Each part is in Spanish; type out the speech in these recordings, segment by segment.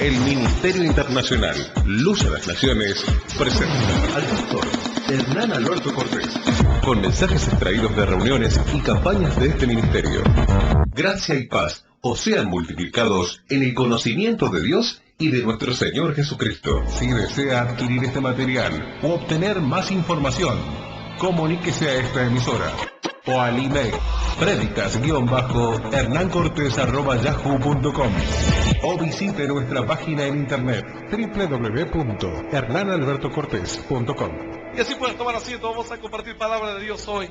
El Ministerio Internacional Luz a las Naciones presenta al pastor Hernán Alberto Cortés con mensajes extraídos de reuniones y campañas de este ministerio. Gracia y paz os sean multiplicados en el conocimiento de Dios y de nuestro Señor Jesucristo. Si desea adquirir este material o obtener más información, comuníquese a esta emisora o al email predicas-hernancortes@yahoo.com o visite nuestra página en internet www.hernanalbertocortes.com. Y así puedes tomar asiento. Vamos a compartir palabra de Dios hoy.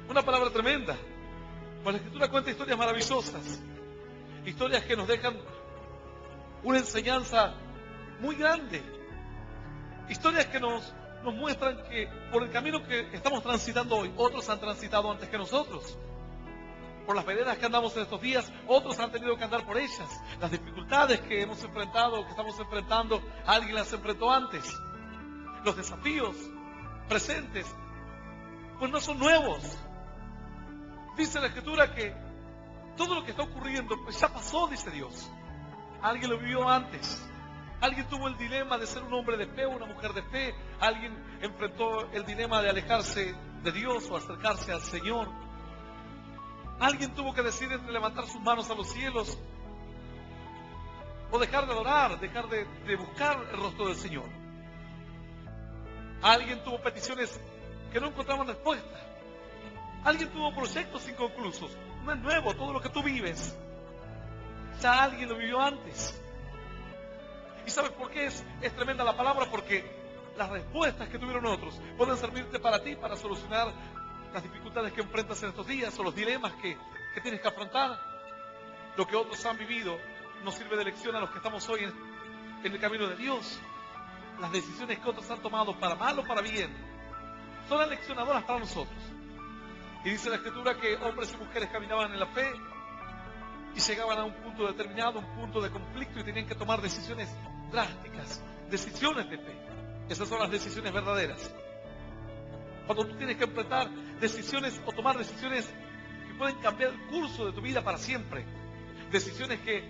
Una palabra tremenda. Pues la Escritura cuenta historias maravillosas, historias que nos dejan una enseñanza muy grande, historias que nos muestran que por el camino que estamos transitando hoy, otros han transitado antes que nosotros. Por las veredas que andamos en estos días, otros han tenido que andar por ellas. Las dificultades que hemos enfrentado, que estamos enfrentando, alguien las enfrentó antes. Los desafíos presentes, pues no son nuevos. Dice la Escritura que todo lo que está ocurriendo, pues ya pasó, dice Dios. Alguien lo vivió antes. Alguien tuvo el dilema de ser un hombre de fe o una mujer de fe. Alguien enfrentó el dilema de alejarse de Dios o acercarse al Señor. Alguien tuvo que decidir entre levantar sus manos a los cielos o dejar de orar, dejar de buscar el rostro del Señor. Alguien tuvo peticiones que no encontraban respuesta. Alguien tuvo proyectos inconclusos. No es nuevo todo lo que tú vives. Ya alguien lo vivió antes. ¿Y sabes por qué es tremenda la palabra? Porque las respuestas que tuvieron otros pueden servirte para ti, para solucionar las dificultades que enfrentas en estos días o los dilemas que tienes que afrontar. Lo que otros han vivido nos sirve de lección a los que estamos hoy en el camino de Dios. Las decisiones que otros han tomado, para mal o para bien, son aleccionadoras para nosotros. Y dice la Escritura que hombres y mujeres caminaban en la fe y llegaban a un punto determinado, un punto de conflicto, y tenían que tomar decisiones drásticas, decisiones de fe. Esas son las decisiones verdaderas. Cuando tú tienes que enfrentar decisiones o tomar decisiones que pueden cambiar el curso de tu vida para siempre. Decisiones que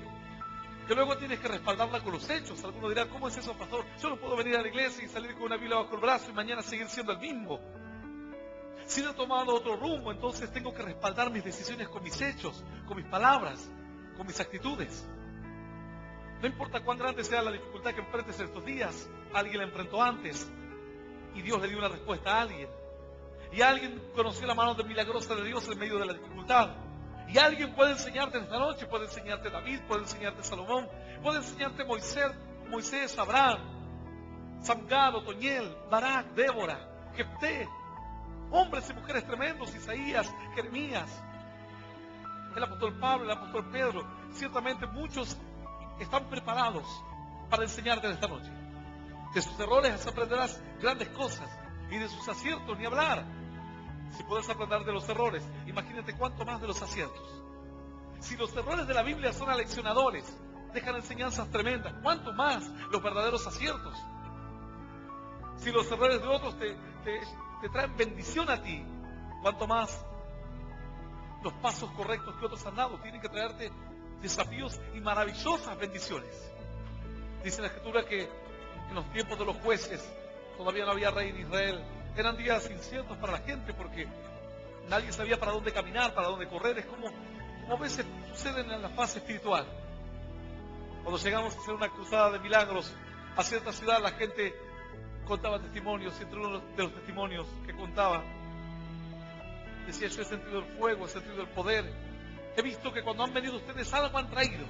luego tienes que respaldarla con los hechos. Alguno dirá, ¿cómo es eso, pastor? Yo no puedo venir a la iglesia y salir con una Biblia bajo el brazo y mañana seguir siendo el mismo. Si no he tomado otro rumbo, entonces tengo que respaldar mis decisiones con mis hechos, con mis palabras, con mis actitudes. No importa cuán grande sea la dificultad que enfrentes en estos días, alguien la enfrentó antes y Dios le dio una respuesta a alguien. Y alguien conoció la mano milagrosa de Dios en medio de la dificultad. Y alguien puede enseñarte esta noche, puede enseñarte David, puede enseñarte Salomón, puede enseñarte Moisés, Abraham, Samgar, Otoniel, Barak, Débora, Jefté. Hombres y mujeres tremendos, Isaías, Jeremías, el apóstol Pablo, el apóstol Pedro. Ciertamente muchos están preparados para enseñarte esta noche. De sus errores aprenderás grandes cosas y de sus aciertos ni hablar. Si puedes aprender de los errores, imagínate cuánto más de los aciertos. Si los errores de la Biblia son aleccionadores, dejan enseñanzas tremendas, cuánto más los verdaderos aciertos. Si los errores de otros te traen bendición a ti, cuanto más los pasos correctos que otros han dado tienen que traerte desafíos y maravillosas bendiciones. Dice la Escritura que en los tiempos de los jueces todavía no había rey en Israel. Eran días inciertos para la gente porque nadie sabía para dónde caminar, para dónde correr. Es como a veces sucede en la fase espiritual. Cuando llegamos a hacer una cruzada de milagros a cierta ciudad, la gente contaba testimonios, y entre uno de los testimonios que contaba decía: yo he sentido el fuego, he sentido el poder, he visto que cuando han venido ustedes algo han traído,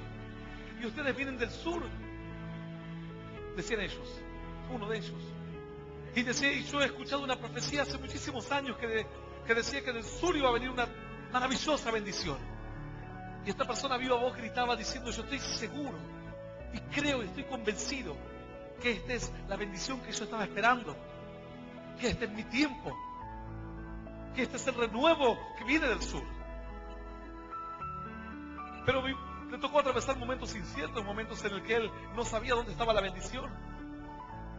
y ustedes vienen del sur, decían ellos, uno de ellos, y decía: y yo he escuchado una profecía hace muchísimos años que decía que del sur iba a venir una maravillosa bendición, y esta persona viva voz gritaba diciendo: yo estoy seguro y creo y estoy convencido que esta es la bendición que yo estaba esperando, que este es mi tiempo, que este es el renuevo que viene del sur. Pero le tocó atravesar momentos inciertos, momentos en el que él no sabía dónde estaba la bendición,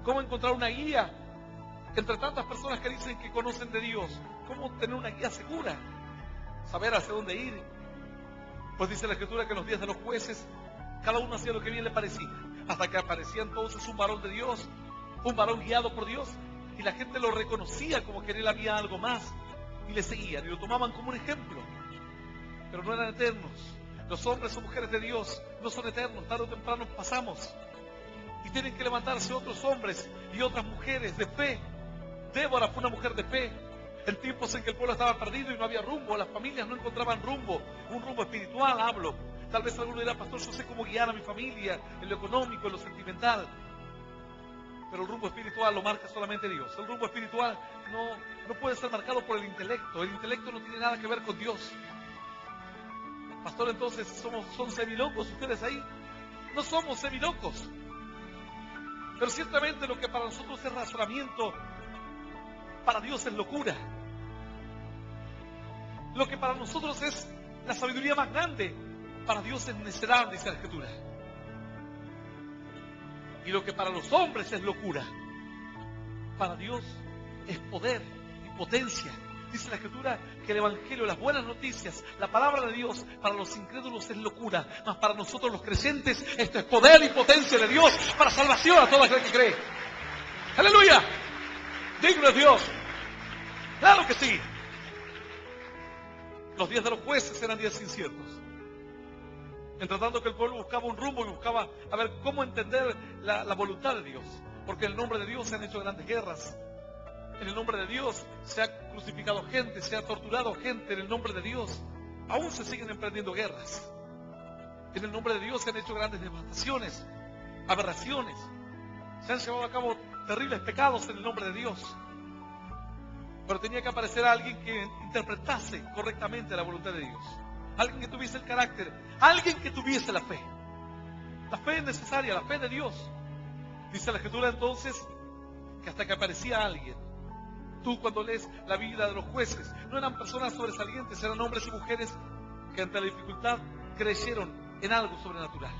cómo encontrar una guía entre tantas personas que dicen que conocen de Dios, cómo tener una guía segura, saber hacia dónde ir. Pues dice la Escritura que en los días de los jueces Cada uno hacía lo que bien le parecía. Hasta que aparecía entonces un varón de Dios, un varón guiado por Dios, y la gente lo reconocía como que en él había algo más, y le seguían y lo tomaban como un ejemplo. Pero no eran eternos. Los hombres o mujeres de Dios no son eternos. Tarde o temprano pasamos. Y tienen que levantarse otros hombres y otras mujeres de fe. Débora fue una mujer de fe. En tiempos en que el pueblo estaba perdido y no había rumbo, las familias no encontraban rumbo. Un rumbo espiritual hablo. Tal vez alguno dirá, pastor, yo sé cómo guiar a mi familia, en lo económico, en lo sentimental. Pero el rumbo espiritual lo marca solamente Dios. El rumbo espiritual no puede ser marcado por el intelecto. El intelecto no tiene nada que ver con Dios. Pastor, entonces son semilocos ustedes ahí. No somos semilocos. Pero ciertamente lo que para nosotros es razonamiento, para Dios es locura. Lo que para nosotros es la sabiduría más grande, para Dios es necedad, dice la Escritura. Y lo que para los hombres es locura, para Dios es poder y potencia. Dice la Escritura que el Evangelio, las buenas noticias, la palabra de Dios, para los incrédulos es locura, mas para nosotros los creyentes esto es poder y potencia de Dios para salvación a todo aquel que cree. ¡Aleluya! Digno es Dios. Claro que sí. Los días de los jueces eran días inciertos. Entre tanto que el pueblo buscaba un rumbo y buscaba a ver cómo entender la voluntad de Dios. Porque en el nombre de Dios se han hecho grandes guerras. En el nombre de Dios se ha crucificado gente, se ha torturado gente. En el nombre de Dios aún se siguen emprendiendo guerras. En el nombre de Dios se han hecho grandes devastaciones, aberraciones. Se han llevado a cabo terribles pecados en el nombre de Dios. Pero tenía que aparecer alguien que interpretase correctamente la voluntad de Dios. Alguien que tuviese el carácter, alguien que tuviese la fe. La fe es necesaria, la fe de Dios. Dice la Escritura entonces que hasta que aparecía alguien. Tú cuando lees la vida de los jueces, no eran personas sobresalientes, eran hombres y mujeres que ante la dificultad creyeron en algo sobrenatural.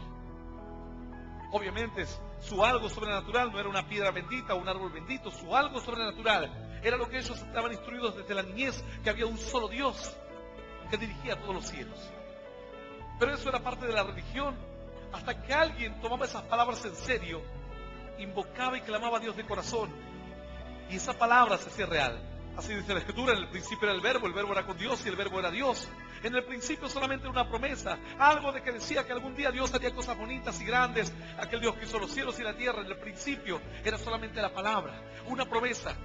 Obviamente su algo sobrenatural no era una piedra bendita o un árbol bendito, su algo sobrenatural era lo que ellos estaban instruidos desde la niñez, que había un solo Dios que dirigía todos los cielos. Pero eso era parte de la religión, hasta que alguien tomaba esas palabras en serio, invocaba y clamaba a Dios de corazón, y esa palabra se hacía real. Así dice la Escritura, en el principio era el verbo era con Dios y el verbo era Dios. En el principio solamente una promesa, algo de que decía que algún día Dios haría cosas bonitas y grandes, aquel Dios que hizo los cielos y la tierra. En el principio era solamente la palabra, una promesa.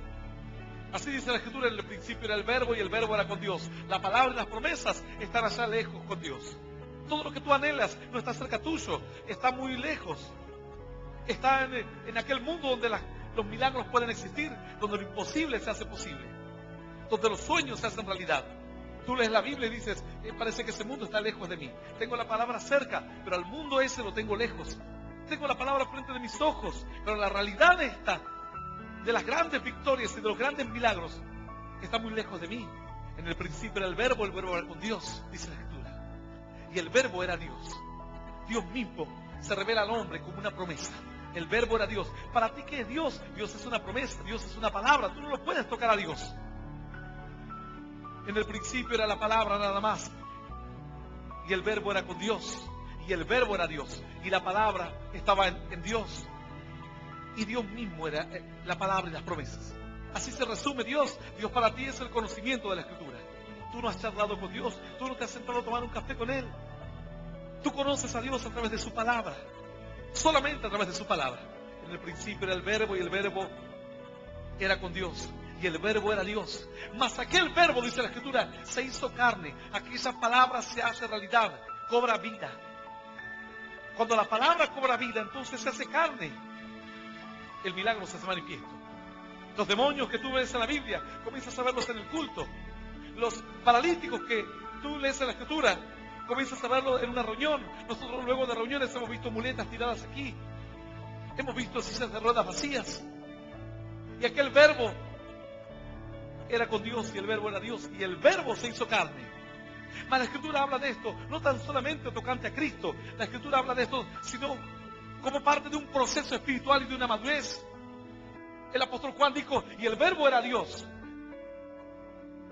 Así dice la Escritura, en el principio era el verbo y el verbo era con Dios. La palabra y las promesas están allá lejos con Dios. Todo lo que tú anhelas no está cerca tuyo, está muy lejos. Está en aquel mundo donde los milagros pueden existir, donde lo imposible se hace posible, donde los sueños se hacen realidad. Tú lees la Biblia y dices, parece que ese mundo está lejos de mí. Tengo la palabra cerca, pero al mundo ese lo tengo lejos. Tengo la palabra frente de mis ojos, pero la realidad esta, de las grandes victorias y de los grandes milagros, está muy lejos de mí. En el principio era el verbo era con Dios, dice la Escritura. Y el verbo era Dios. Dios mismo se revela al hombre como una promesa. El verbo era Dios. ¿Para ti qué es Dios? Dios es una promesa, Dios es una palabra. Tú no lo puedes tocar a Dios. En el principio era la palabra nada más. Y el verbo era con Dios. Y el verbo era Dios. Y la palabra estaba en Dios. Y Dios mismo era la palabra y las promesas. Así se resume Dios. Dios para ti es el conocimiento de la Escritura. Tú no has charlado con Dios. Tú no te has sentado a tomar un café con Él. Tú conoces a Dios a través de su palabra. Solamente a través de su palabra. En el principio era el verbo y el verbo era con Dios. Y el verbo era Dios. Mas aquel verbo, dice la Escritura, se hizo carne. Aquella palabra se hace realidad. Cobra vida. Cuando la palabra cobra vida, entonces se hace carne. El milagro se hace manifiesto. Los demonios que tú ves en la Biblia, comienzas a verlos en el culto. Los paralíticos que tú lees en la Escritura, comienzas a verlo en una reunión. Nosotros luego de reuniones hemos visto muletas tiradas aquí. Hemos visto sillas de ruedas vacías. Y aquel verbo era con Dios y el verbo era Dios. Y el verbo se hizo carne. Mas la Escritura habla de esto, no tan solamente tocante a Cristo. La Escritura habla de esto, sino como parte de un proceso espiritual y de una madurez. El apóstol Juan dijo, y el verbo era Dios.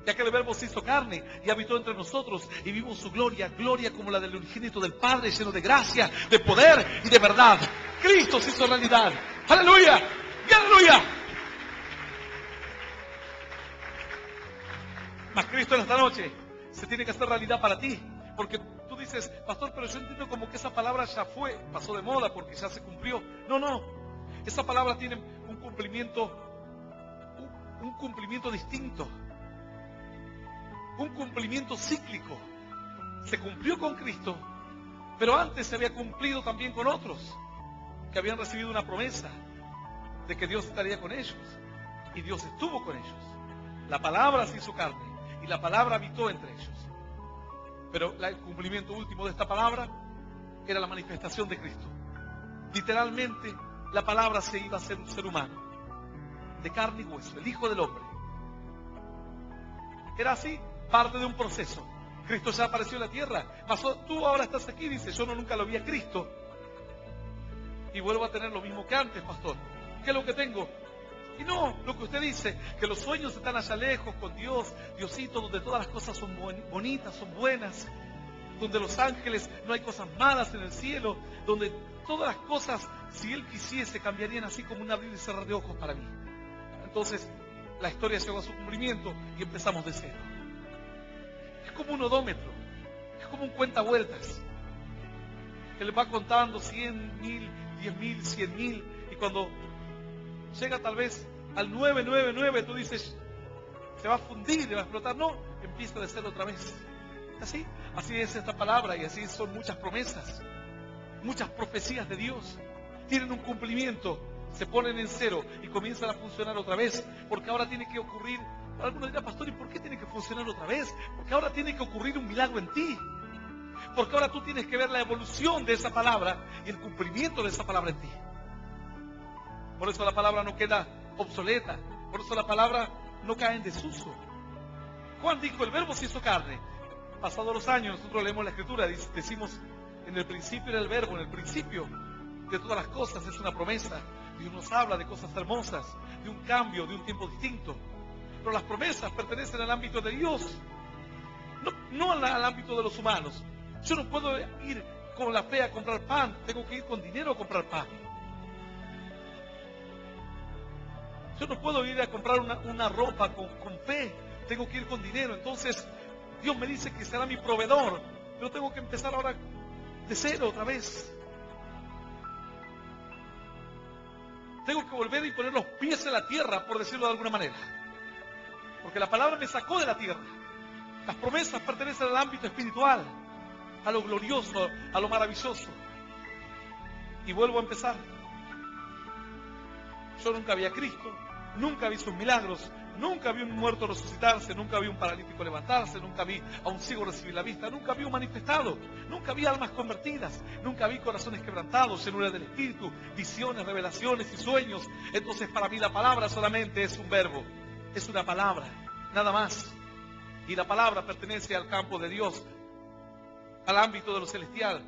Ya que el Verbo se hizo carne y habitó entre nosotros y vimos su gloria, gloria como la del unigénito del Padre, lleno de gracia, de poder y de verdad. Cristo se hizo realidad. ¡Aleluya! ¡Y aleluya! Mas Cristo en esta noche se tiene que hacer realidad para ti. Porque tú dices, pastor, pero yo entiendo como que esa palabra ya fue, pasó de moda porque ya se cumplió. No, no. Esa palabra tiene un cumplimiento distinto. Un cumplimiento cíclico. Se cumplió con Cristo, pero antes se había cumplido también con otros que habían recibido una promesa de que Dios estaría con ellos. Y Dios estuvo con ellos. La palabra se hizo carne y la palabra habitó entre ellos. Pero el cumplimiento último de esta palabra era la manifestación de Cristo. Literalmente, la palabra se iba a ser un ser humano, de carne y hueso, el Hijo del Hombre. Era así, parte de un proceso. Cristo ya apareció en la tierra. Mas tú ahora estás aquí y dices, yo nunca lo vi a Cristo. Y vuelvo a tener lo mismo que antes, pastor. ¿Qué es lo que tengo? Y no, lo que usted dice, que los sueños están allá lejos con Dios, Diosito, donde todas las cosas son bonitas, son buenas, donde los ángeles, no hay cosas malas en el cielo, donde todas las cosas, si Él quisiese, cambiarían así como un abrir y cerrar de ojos para mí. Entonces, la historia llegó a su cumplimiento y empezamos de cero. Es como un odómetro, es como un cuentavueltas, que le va contando 100.000, 10.000, 100.000, y cuando llega tal vez al 999, tú dices, se va a fundir, va a explotar. No, empieza de cero otra vez. Así es esta palabra y así son muchas promesas, muchas profecías de Dios. Tienen un cumplimiento, se ponen en cero y comienzan a funcionar otra vez, porque ahora tiene que ocurrir. Algunos dirán, pastor, ¿y por qué tiene que funcionar otra vez? Porque ahora tiene que ocurrir un milagro en ti. Porque ahora tú tienes que ver la evolución de esa palabra y el cumplimiento de esa palabra en ti. Por eso la palabra no queda obsoleta. Por eso la palabra no cae en desuso. Juan dijo, el Verbo se hizo carne. Pasados los años, nosotros leemos la Escritura, decimos, en el principio era el Verbo, en el principio de todas las cosas es una promesa. Dios nos habla de cosas hermosas, de un cambio, de un tiempo distinto. Pero las promesas pertenecen al ámbito de Dios, no al ámbito de los humanos. Yo no puedo ir con la fe a comprar pan, tengo que ir con dinero a comprar pan. Yo no puedo ir a comprar una ropa con fe, tengo que ir con dinero. Entonces Dios me dice que será mi proveedor, pero tengo que empezar ahora de cero otra vez. Tengo que volver y poner los pies en la tierra, por decirlo de alguna manera, porque la palabra me sacó de la tierra. Las promesas pertenecen al ámbito espiritual, a lo glorioso, a lo maravilloso. Y vuelvo a empezar. Yo nunca vi a Cristo, nunca vi sus milagros, nunca vi un muerto resucitarse, nunca vi un paralítico levantarse, nunca vi a un ciego recibir la vista, nunca vi un manifestado, nunca vi almas convertidas, nunca vi corazones quebrantados, llenura del Espíritu, visiones, revelaciones y sueños. Entonces para mí la palabra solamente es un verbo, es una palabra, nada más. Y la palabra pertenece al campo de Dios, al ámbito de lo celestial.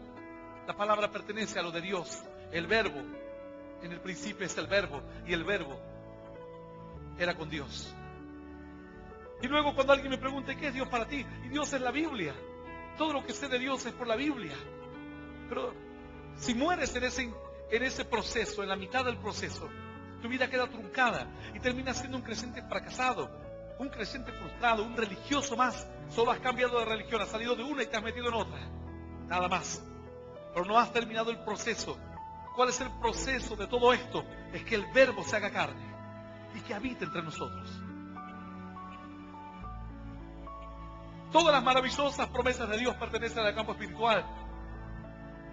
La palabra pertenece a lo de Dios, el verbo. En el principio es el verbo, y el verbo era con Dios. Y luego cuando alguien me pregunte, ¿qué es Dios para ti? Y Dios es la Biblia. Todo lo que sé de Dios es por la Biblia. Pero si mueres en ese proceso, en la mitad del proceso, tu vida queda truncada y terminas siendo un creyente fracasado, un creyente frustrado, un religioso más. Solo has cambiado de religión, has salido de una y te has metido en otra. Nada más. Pero no has terminado el proceso. ¿Cuál es el proceso de todo esto? Es que el verbo se haga carne y que habite entre nosotros. Todas las maravillosas promesas de Dios pertenecen al campo espiritual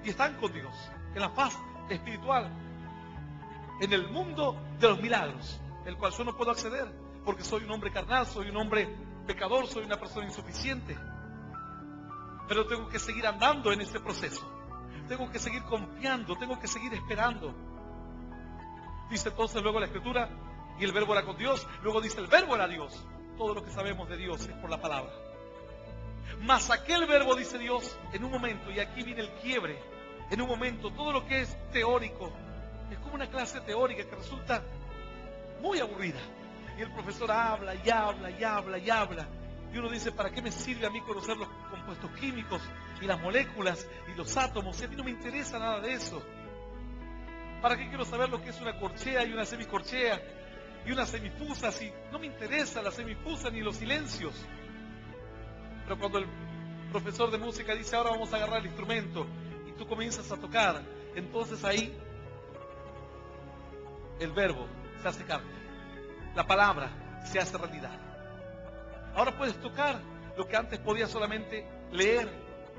y están con Dios, en la paz espiritual, en el mundo de los milagros, el cual yo no puedo acceder porque soy un hombre carnal, soy un hombre pecador, soy una persona insuficiente. Pero tengo que seguir andando en ese proceso. Tengo que seguir confiando, tengo que seguir esperando. Dice entonces luego la Escritura, y el verbo era con Dios. Luego dice, el verbo era Dios. Todo lo que sabemos de Dios es por la palabra. Mas aquel verbo, dice Dios, en un momento, y aquí viene el quiebre, en un momento, todo lo que es teórico, es como una clase teórica que resulta muy aburrida. Y el profesor habla y habla y habla y habla. Y uno dice, ¿para qué me sirve a mí conocer los compuestos químicos y las moléculas y los átomos? Si a mí no me interesa nada de eso. ¿Para qué quiero saber lo que es una corchea y una semicorchea y una semifusa si no me interesa la semifusa ni los silencios? Pero cuando el profesor de música dice, ahora vamos a agarrar el instrumento, y tú comienzas a tocar, entonces ahí el verbo se hace carne, la palabra se hace realidad. Ahora puedes tocar lo que antes podías solamente leer,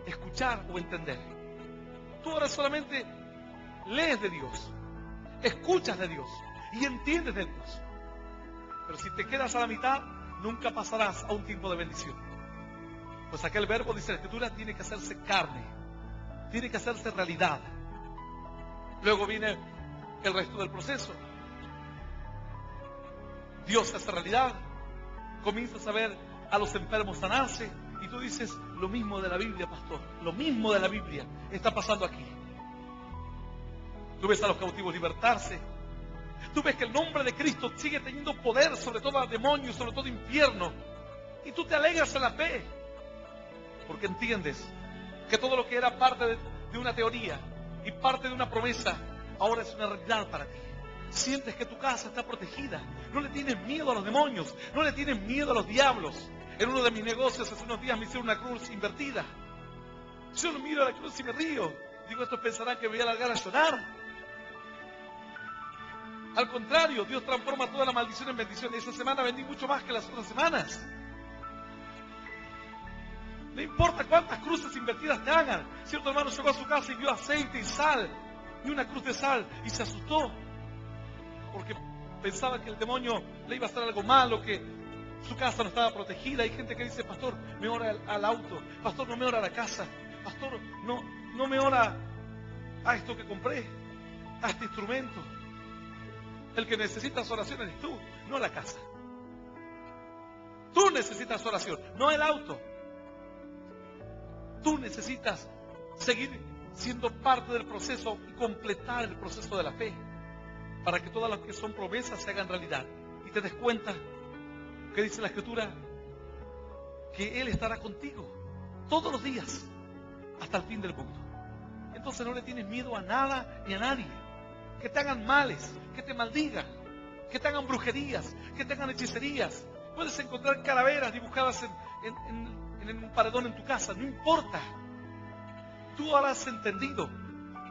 escuchar o entender. Tú ahora solamente lees de Dios, escuchas de Dios y entiendes de Dios. Pero si te quedas a la mitad, nunca pasarás a un tiempo de bendición. Pues aquel verbo, dice la Escritura, tiene que hacerse carne, tiene que hacerse realidad. Luego viene el resto del proceso. Dios se hace realidad, comienzas a ver a los enfermos sanarse, y tú dices, lo mismo de la Biblia, pastor, lo mismo de la Biblia está pasando aquí. Tú ves a los cautivos libertarse, tú ves que el nombre de Cristo sigue teniendo poder sobre todo al demonio, sobre todo infierno, y tú te alegras en la fe, porque entiendes que todo lo que era parte de una teoría y parte de una promesa, ahora es una realidad para ti. Sientes que tu casa está protegida, no le tienes miedo a los demonios, no le tienes miedo a los diablos. En uno de mis negocios hace unos días me hicieron una cruz invertida. Yo no miro a la cruz y me río. Digo, estos pensarán que me voy a largar a llorar. Al contrario, Dios transforma toda la maldición en bendición. Esta semana vendí mucho más que las otras semanas. No importa cuántas cruces invertidas te hagan. Cierto hermano llegó a su casa y vio aceite y sal, y una cruz de sal, y se asustó, porque pensaba que el demonio le iba a hacer algo malo, que su casa no estaba protegida. Hay gente que dice, pastor, me ora al auto, pastor, no me ora a la casa, pastor, no me ora a esto que compré, a este instrumento. El que necesita su oración eres tú, no la casa. Tú necesitas oración, no el auto. Tú necesitas seguir siendo parte del proceso y completar el proceso de la fe, para que todas las que son promesas se hagan realidad. Y te des cuenta que dice la Escritura que Él estará contigo todos los días hasta el fin del mundo. Entonces no le tienes miedo a nada ni a nadie. Que te hagan males, que te maldigan, que te hagan brujerías, que te hagan hechicerías. Puedes encontrar calaveras dibujadas en un paredón en tu casa, no importa. Tú ahora has entendido.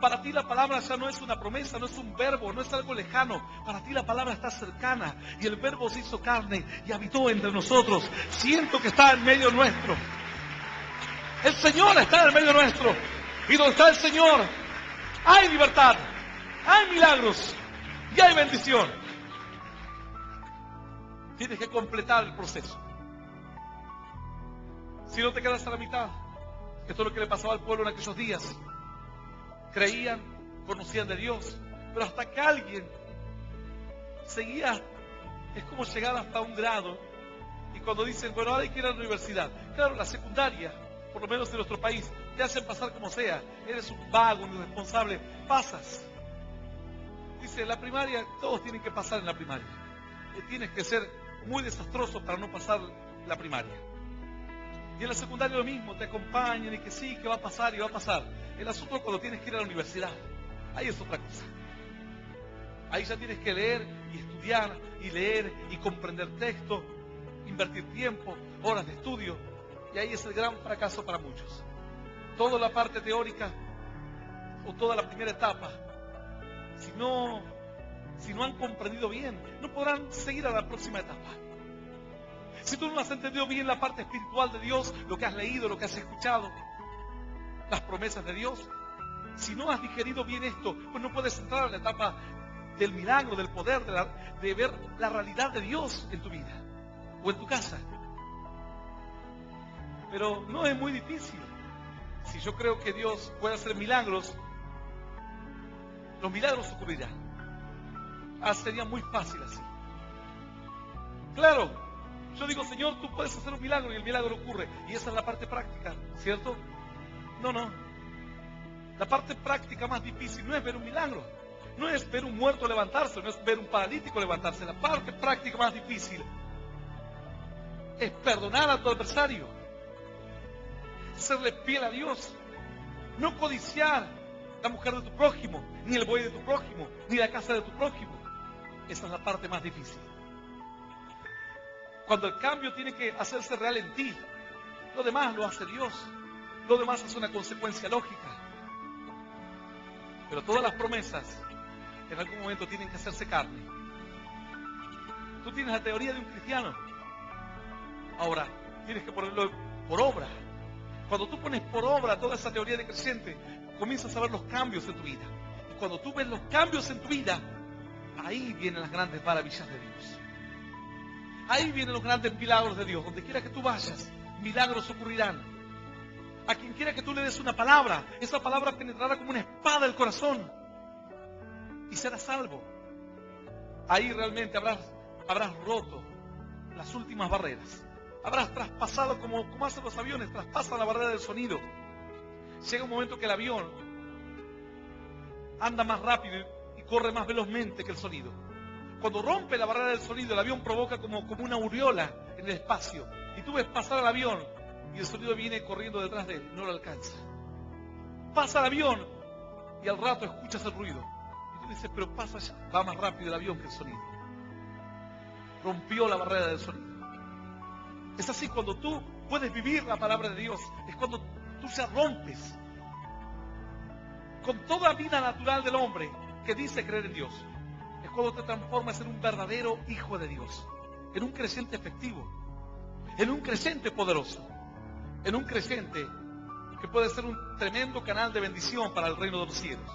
Para ti la palabra ya no es una promesa, no es un verbo, no es algo lejano. Para ti la palabra está cercana, y el verbo se hizo carne y habitó entre nosotros. Siento que está en medio nuestro. El Señor está en medio nuestro. Y donde está el Señor, hay libertad, hay milagros y hay bendición. Tienes que completar el proceso. Si no te quedas a la mitad, esto es lo que le pasaba al pueblo en aquellos días. Creían, conocían de Dios, pero hasta que alguien seguía, es como llegar hasta un grado. Y cuando dicen, bueno, ahora hay que ir a la universidad. Claro, la secundaria, por lo menos en nuestro país, te hacen pasar como sea. Eres un vago, un irresponsable, pasas. Dice, la primaria, todos tienen que pasar en la primaria. Tienes que ser muy desastroso para no pasar la primaria. Y en la secundaria lo mismo, te acompañan y que sí, que va a pasar y va a pasar. El asunto es cuando tienes que ir a la universidad. Ahí es otra cosa. Ahí ya tienes que leer y estudiar y leer y comprender texto, invertir tiempo, horas de estudio. Y ahí es el gran fracaso para muchos. Toda la parte teórica o toda la primera etapa, si no han comprendido bien, no podrán seguir a la próxima etapa. Si tú no has entendido bien la parte espiritual de Dios, lo que has leído, lo que has escuchado, las promesas de Dios, si no has digerido bien esto, pues no puedes entrar a la etapa del milagro, del poder, de ver la realidad de Dios en tu vida o en tu casa. Pero no es muy difícil. Si yo creo que Dios puede hacer milagros, los milagros ocurrirán. Sería muy fácil así. Claro, yo digo, Señor, tú puedes hacer un milagro y el milagro ocurre. Y esa es la parte práctica, ¿cierto? No. La parte práctica más difícil no es ver un milagro. No es ver un muerto levantarse, no es ver un paralítico levantarse. La parte práctica más difícil es perdonar a tu adversario, serle fiel a Dios, no codiciar la mujer de tu prójimo, ni el buey de tu prójimo, ni la casa de tu prójimo. Esa es la parte más difícil. Cuando el cambio tiene que hacerse real en ti, lo demás lo hace Dios, lo demás es una consecuencia lógica. Pero todas las promesas en algún momento tienen que hacerse carne. Tú tienes la teoría de un cristiano, ahora tienes que ponerlo por obra. Cuando tú pones por obra toda esa teoría de creyente, comienzas a ver los cambios en tu vida. Y cuando tú ves los cambios en tu vida, ahí vienen las grandes maravillas de Dios. Ahí vienen los grandes milagros de Dios. Donde quiera que tú vayas, milagros ocurrirán. A quien quiera que tú le des una palabra, esa palabra penetrará como una espada el corazón y serás salvo. Ahí realmente habrás roto las últimas barreras. Habrás traspasado como hacen los aviones, traspasan la barrera del sonido. Llega un momento que el avión anda más rápido y corre más velozmente que el sonido. Cuando rompe la barrera del sonido, el avión provoca como una aureola en el espacio. Y tú ves pasar al avión y el sonido viene corriendo detrás de él, no lo alcanza. Pasa el avión y al rato escuchas el ruido. Y tú dices, pero pasa ya, va más rápido el avión que el sonido. Rompió la barrera del sonido. Es así, cuando tú puedes vivir la palabra de Dios, es cuando tú ya rompes con toda vida natural del hombre que dice creer en Dios. Es cuando te transformas en un verdadero hijo de Dios, en un creyente efectivo, en un creyente poderoso, en un creyente que puede ser un tremendo canal de bendición para el reino de los cielos.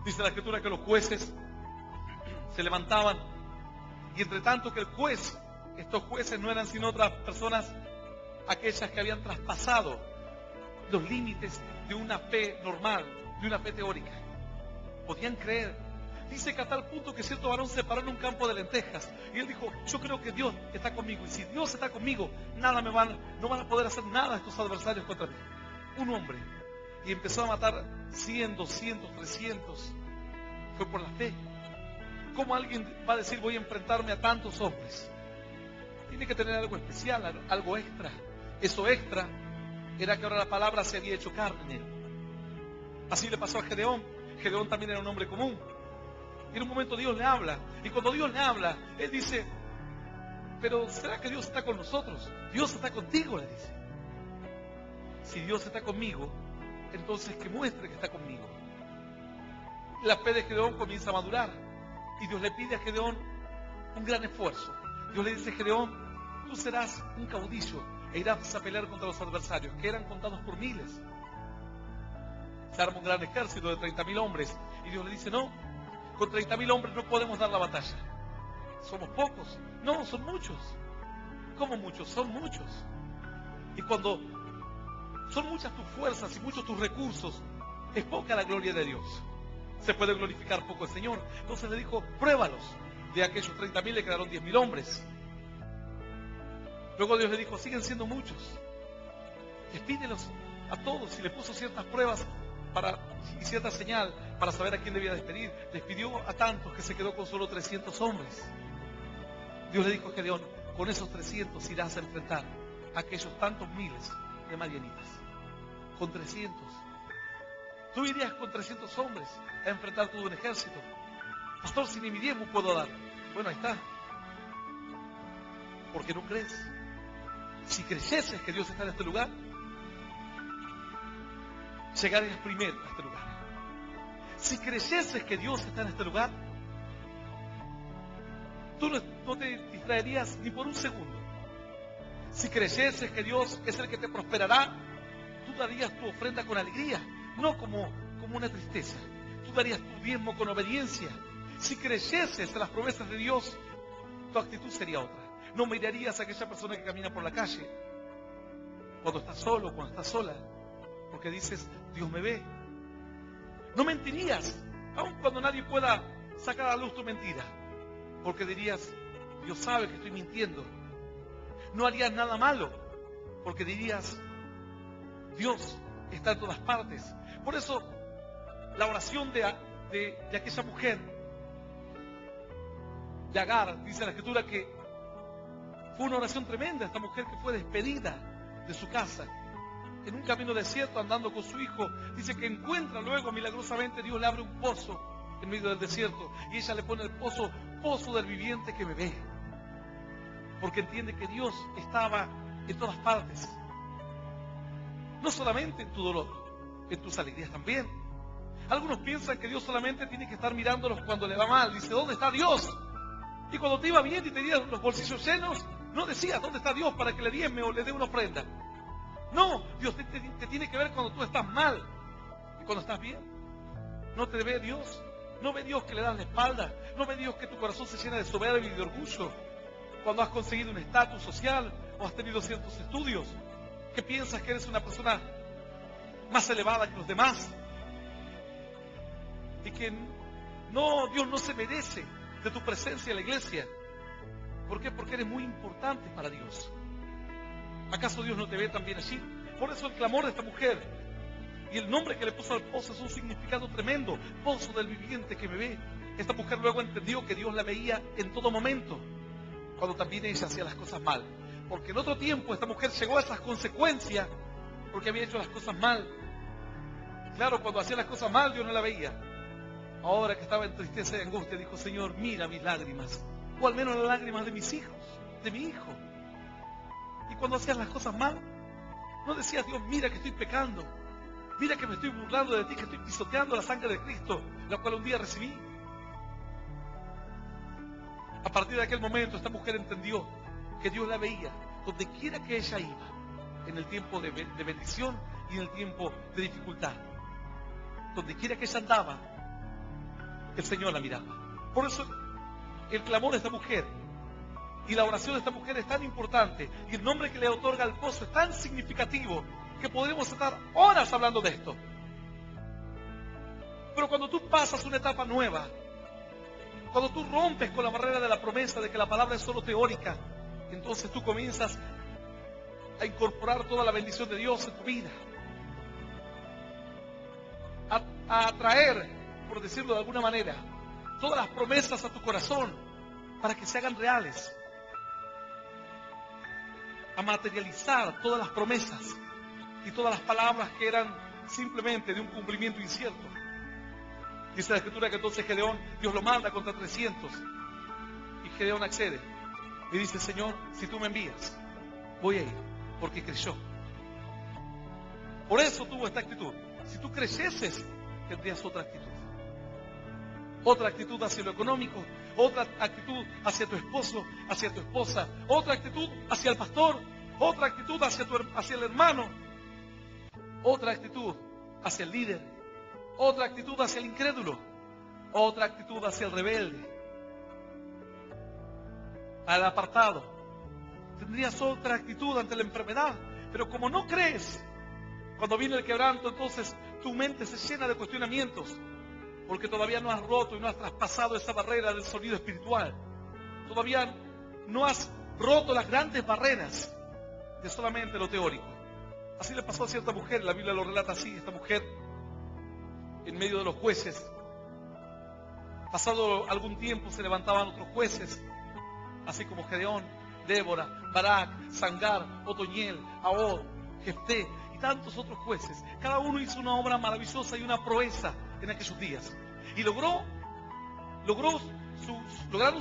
Dice la Escritura que los jueces se levantaban y entre tanto que el juez, estos jueces no eran sino otras personas, aquellas que habían traspasado los límites de una fe normal, de una fe teórica. Podían creer. Dice que a tal punto que cierto varón se paró en un campo de lentejas y él dijo, yo creo que Dios está conmigo, y si Dios está conmigo, no van a poder hacer nada estos adversarios contra mí. Un hombre, y empezó a matar 100, 200, 300. Fue por la fe. ¿Cómo alguien va a decir voy a enfrentarme a tantos hombres? Tiene que tener algo especial, algo extra. Eso extra era que ahora la palabra se había hecho carne. Así le pasó a Gedeón. Gedeón también era un hombre común. Y en un momento Dios le habla. Y cuando Dios le habla, él dice, pero ¿será que Dios está con nosotros? Dios está contigo, le dice. Si Dios está conmigo, entonces que muestre que está conmigo. La fe de Gedeón comienza a madurar. Y Dios le pide a Gedeón un gran esfuerzo. Dios le dice, Gedeón, tú serás un caudillo e irás a pelear contra los adversarios, que eran contados por miles. Se arma un gran ejército de 30.000 hombres. Y Dios le dice, no, con 30.000 hombres no podemos dar la batalla. Somos pocos. No, son muchos. ¿Cómo muchos? Son muchos. Y cuando son muchas tus fuerzas y muchos tus recursos, es poca la gloria de Dios. Se puede glorificar poco el Señor. Entonces le dijo, pruébalos. De aquellos 30.000 le quedaron 10.000 hombres. Luego Dios le dijo, siguen siendo muchos. Despídelos a todos. Y le puso ciertas pruebas y cierta señal para saber a quién debía despedir. Despidió a tantos que se quedó con solo 300 hombres. Dios le dijo a Gedeón, con esos 300 irás a enfrentar a aquellos tantos miles de madianitas. Con 300. Tú irías con 300 hombres a enfrentar todo un ejército. Pastor, si ni mi diezmo puedo dar. Bueno, ahí está. ¿Por qué no crees? Si creyeses que Dios está en este lugar, llegarías primero a este lugar. Si creyeses que Dios está en este lugar, tú no te distraerías ni por un segundo. Si creyeses que Dios es el que te prosperará, tú darías tu ofrenda con alegría, no como una tristeza. Tú darías tu diezmo con obediencia. Si creyeses en las promesas de Dios, tu actitud sería otra. No mirarías a aquella persona que camina por la calle cuando estás solo, cuando estás sola, porque dices, Dios me ve. No mentirías, aun cuando nadie pueda sacar a luz tu mentira, porque dirías, Dios sabe que estoy mintiendo. No harías nada malo, porque dirías, Dios está en todas partes. Por eso, la oración de aquella mujer, de Agar, dice la Escritura que Fue una oración tremenda esta mujer que fue despedida de su casa. En un camino desierto, andando con su hijo, dice que encuentra luego, milagrosamente, Dios le abre un pozo en medio del desierto. Y ella le pone el pozo, pozo del viviente que me ve. Porque entiende que Dios estaba en todas partes. No solamente en tu dolor, en tus alegrías también. Algunos piensan que Dios solamente tiene que estar mirándolos cuando le va mal. Dice, ¿dónde está Dios? Y cuando te iba bien y tenías los bolsillos llenos, no decías, ¿dónde está Dios para que le diezme o le dé una ofrenda? No, Dios te tiene que ver cuando tú estás mal y cuando estás bien. No te ve Dios. No ve Dios que le das la espalda. No ve Dios que tu corazón se llena de soberbia y de orgullo. Cuando has conseguido un estatus social o has tenido ciertos estudios, que piensas que eres una persona más elevada que los demás. Y que no, Dios no se merece de tu presencia en la iglesia. ¿Por qué? Porque eres muy importante para Dios. ¿Acaso Dios no te ve también allí? Por eso el clamor de esta mujer y el nombre que le puso al pozo es un significado tremendo. Pozo del viviente que me ve. Esta mujer luego entendió que Dios la veía en todo momento, cuando también ella hacía las cosas mal. Porque en otro tiempo esta mujer llegó a esas consecuencias porque había hecho las cosas mal. Claro, cuando hacía las cosas mal Dios no la veía. Ahora que estaba en tristeza y angustia, dijo, Señor, mira mis lágrimas, o al menos las lágrimas de mis hijos, de mi hijo. Y cuando hacías las cosas mal, no decías, Dios, mira que estoy pecando, mira que me estoy burlando de ti, que estoy pisoteando la sangre de Cristo, la cual un día recibí. A partir de aquel momento, esta mujer entendió que Dios la veía donde quiera que ella iba, en el tiempo de bendición y en el tiempo de dificultad. Donde quiera que ella andaba, el Señor la miraba. Por eso el clamor de esta mujer y la oración de esta mujer es tan importante, y el nombre que le otorga al pozo es tan significativo, que podemos estar horas hablando de esto. Pero cuando tú pasas una etapa nueva, cuando tú rompes con la barrera de la promesa de que la palabra es solo teórica, entonces tú comienzas a incorporar toda la bendición de Dios en tu vida, a atraer, por decirlo de alguna manera, todas las promesas a tu corazón para que se hagan reales, a materializar todas las promesas y todas las palabras que eran simplemente de un cumplimiento incierto. Dice la Escritura que entonces Gedeón, Dios lo manda contra 300, y Gedeón accede y dice, Señor, si tú me envías, voy a ir, porque creyó. Por eso tuvo esta actitud. Si tú creyeses, tendrías otra actitud. Otra actitud hacia lo económico, otra actitud hacia tu esposo, hacia tu esposa, otra actitud hacia el pastor, otra actitud hacia el hermano, otra actitud hacia el líder, otra actitud hacia el incrédulo, otra actitud hacia el rebelde, al apartado. Tendrías otra actitud ante la enfermedad, pero como no crees, cuando viene el quebranto, entonces tu mente se llena de cuestionamientos, porque todavía no has roto y no has traspasado esa barrera del sonido espiritual. Todavía no has roto las grandes barreras de solamente lo teórico. Así le pasó a cierta mujer, la Biblia lo relata así. Esta mujer, en medio de los jueces, pasado algún tiempo se levantaban otros jueces, así como Gedeón, Débora, Barak, Sangar, Otoniel, Ahod, Jefté y tantos otros jueces. Cada uno hizo una obra maravillosa y una proeza en aquellos días. Y lograron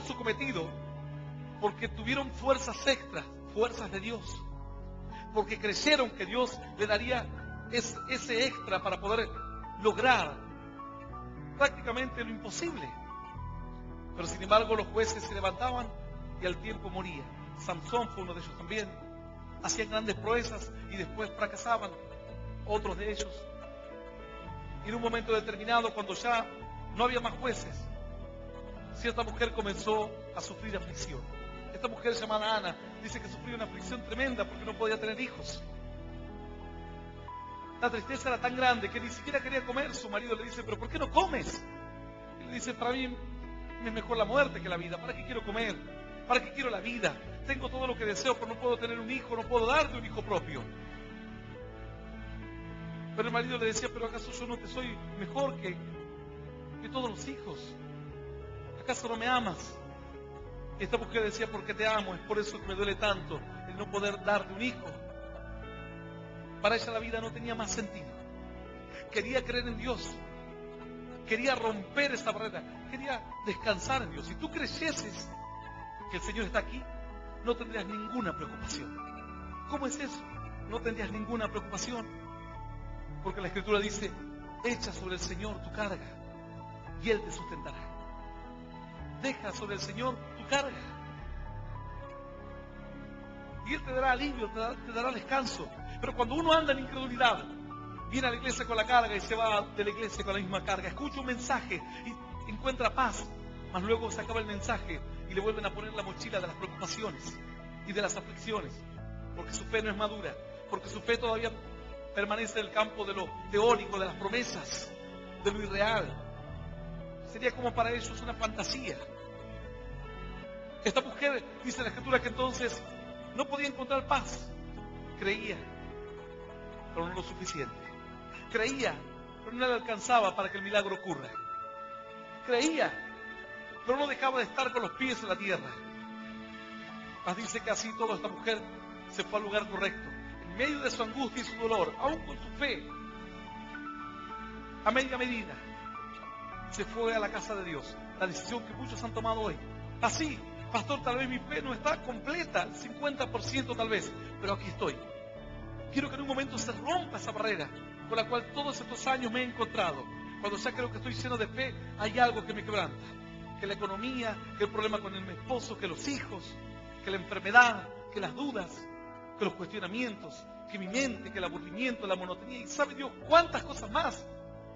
su cometido porque tuvieron fuerzas extras, fuerzas de Dios. Porque creyeron que Dios le daría ese extra para poder lograr prácticamente lo imposible. Pero sin embargo los jueces se levantaban y al tiempo morían. Sansón fue uno de ellos también. Hacían grandes proezas y después fracasaban otros de ellos. Y en un momento determinado, cuando ya no había más jueces, cierta mujer comenzó a sufrir aflicción. Esta mujer llamada Ana dice que sufrió una aflicción tremenda porque no podía tener hijos. La tristeza era tan grande que ni siquiera quería comer. Su marido le dice, ¿pero por qué no comes? Y le dice, para mí es mejor la muerte que la vida. ¿Para qué quiero comer? ¿Para qué quiero la vida? Tengo todo lo que deseo, pero no puedo tener un hijo, no puedo darte un hijo propio. Pero el marido le decía, ¿pero acaso yo no te soy mejor que todos los hijos? ¿Acaso no me amas? Y esta mujer decía, porque te amo, es por eso que me duele tanto el no poder darte un hijo. Para ella la vida no tenía más sentido. Quería creer en Dios. Quería romper esa barrera. Quería descansar en Dios. Si tú creyeses que el Señor está aquí, no tendrías ninguna preocupación. ¿Cómo es eso? No tendrías ninguna preocupación. Porque la Escritura dice, echa sobre el Señor tu carga y Él te sustentará. Deja sobre el Señor tu carga y Él te dará alivio, te dará descanso. Pero cuando uno anda en incredulidad, viene a la iglesia con la carga y se va de la iglesia con la misma carga, escucha un mensaje y encuentra paz, mas luego se acaba el mensaje y le vuelven a poner la mochila de las preocupaciones y de las aflicciones, porque su fe no es madura, porque su fe todavía permanece en el campo de lo teórico, de las promesas, de lo irreal. Sería como para ellos una fantasía. Esta mujer, dice la Escritura, que entonces no podía encontrar paz. Creía, pero no lo suficiente. Creía, pero no le alcanzaba para que el milagro ocurra. Creía, pero no dejaba de estar con los pies en la tierra. Mas dice que así toda esta mujer se fue al lugar correcto. En medio de su angustia y su dolor, aún con su fe, a media medida, se fue a la casa de Dios. La decisión que muchos han tomado hoy. Así, pastor, tal vez mi fe no está completa, 50% tal vez, pero aquí estoy. Quiero que en un momento se rompa esa barrera con la cual todos estos años me he encontrado. Cuando ya creo que estoy lleno de fe, hay algo que me quebranta. Que la economía, que el problema con el esposo, que los hijos, que la enfermedad, que las dudas, que los cuestionamientos, que mi mente, que el aburrimiento, la monotonía, y sabe Dios cuántas cosas más.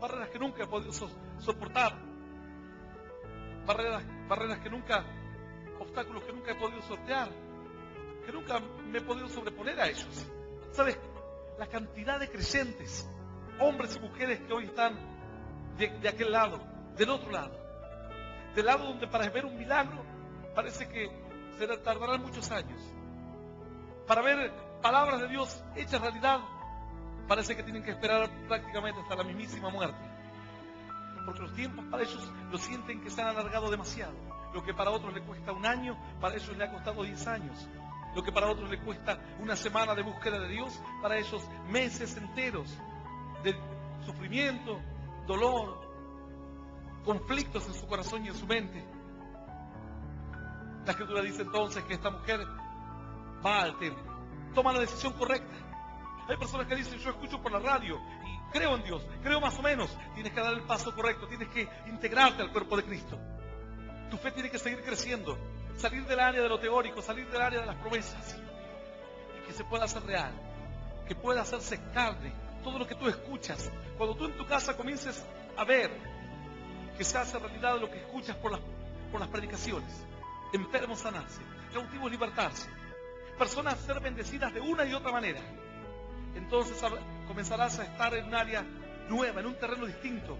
Barreras que nunca he podido soportar. Barreras que nunca, obstáculos que nunca he podido sortear, que nunca me he podido sobreponer a ellos. ¿Sabes? La cantidad de creyentes, hombres y mujeres que hoy están de aquel lado, del otro lado. Del lado donde para ver un milagro parece que se tardarán muchos años. Para ver palabras de Dios hechas realidad, parece que tienen que esperar prácticamente hasta la mismísima muerte. Porque los tiempos para ellos lo sienten que se han alargado demasiado. Lo que para otros le cuesta un año, para ellos le ha costado 10 años. Lo que para otros le cuesta una semana de búsqueda de Dios, para ellos meses enteros de sufrimiento, dolor, conflictos en su corazón y en su mente. La Escritura dice entonces que esta mujer va al templo, toma la decisión correcta. Hay personas que dicen, yo escucho por la radio y creo en Dios, creo más o menos. Tienes que dar el paso correcto, tienes que integrarte al cuerpo de Cristo. Tu fe tiene que seguir creciendo, salir del área de lo teórico, salir del área de las promesas, y que se pueda hacer real, que pueda hacerse carne, todo lo que tú escuchas. Cuando tú en tu casa comiences a ver que se hace realidad lo que escuchas por las predicaciones, enfermos sanarse, cautivos libertarse, personas ser bendecidas de una y otra manera, entonces comenzarás a estar en un área nueva, en un terreno distinto.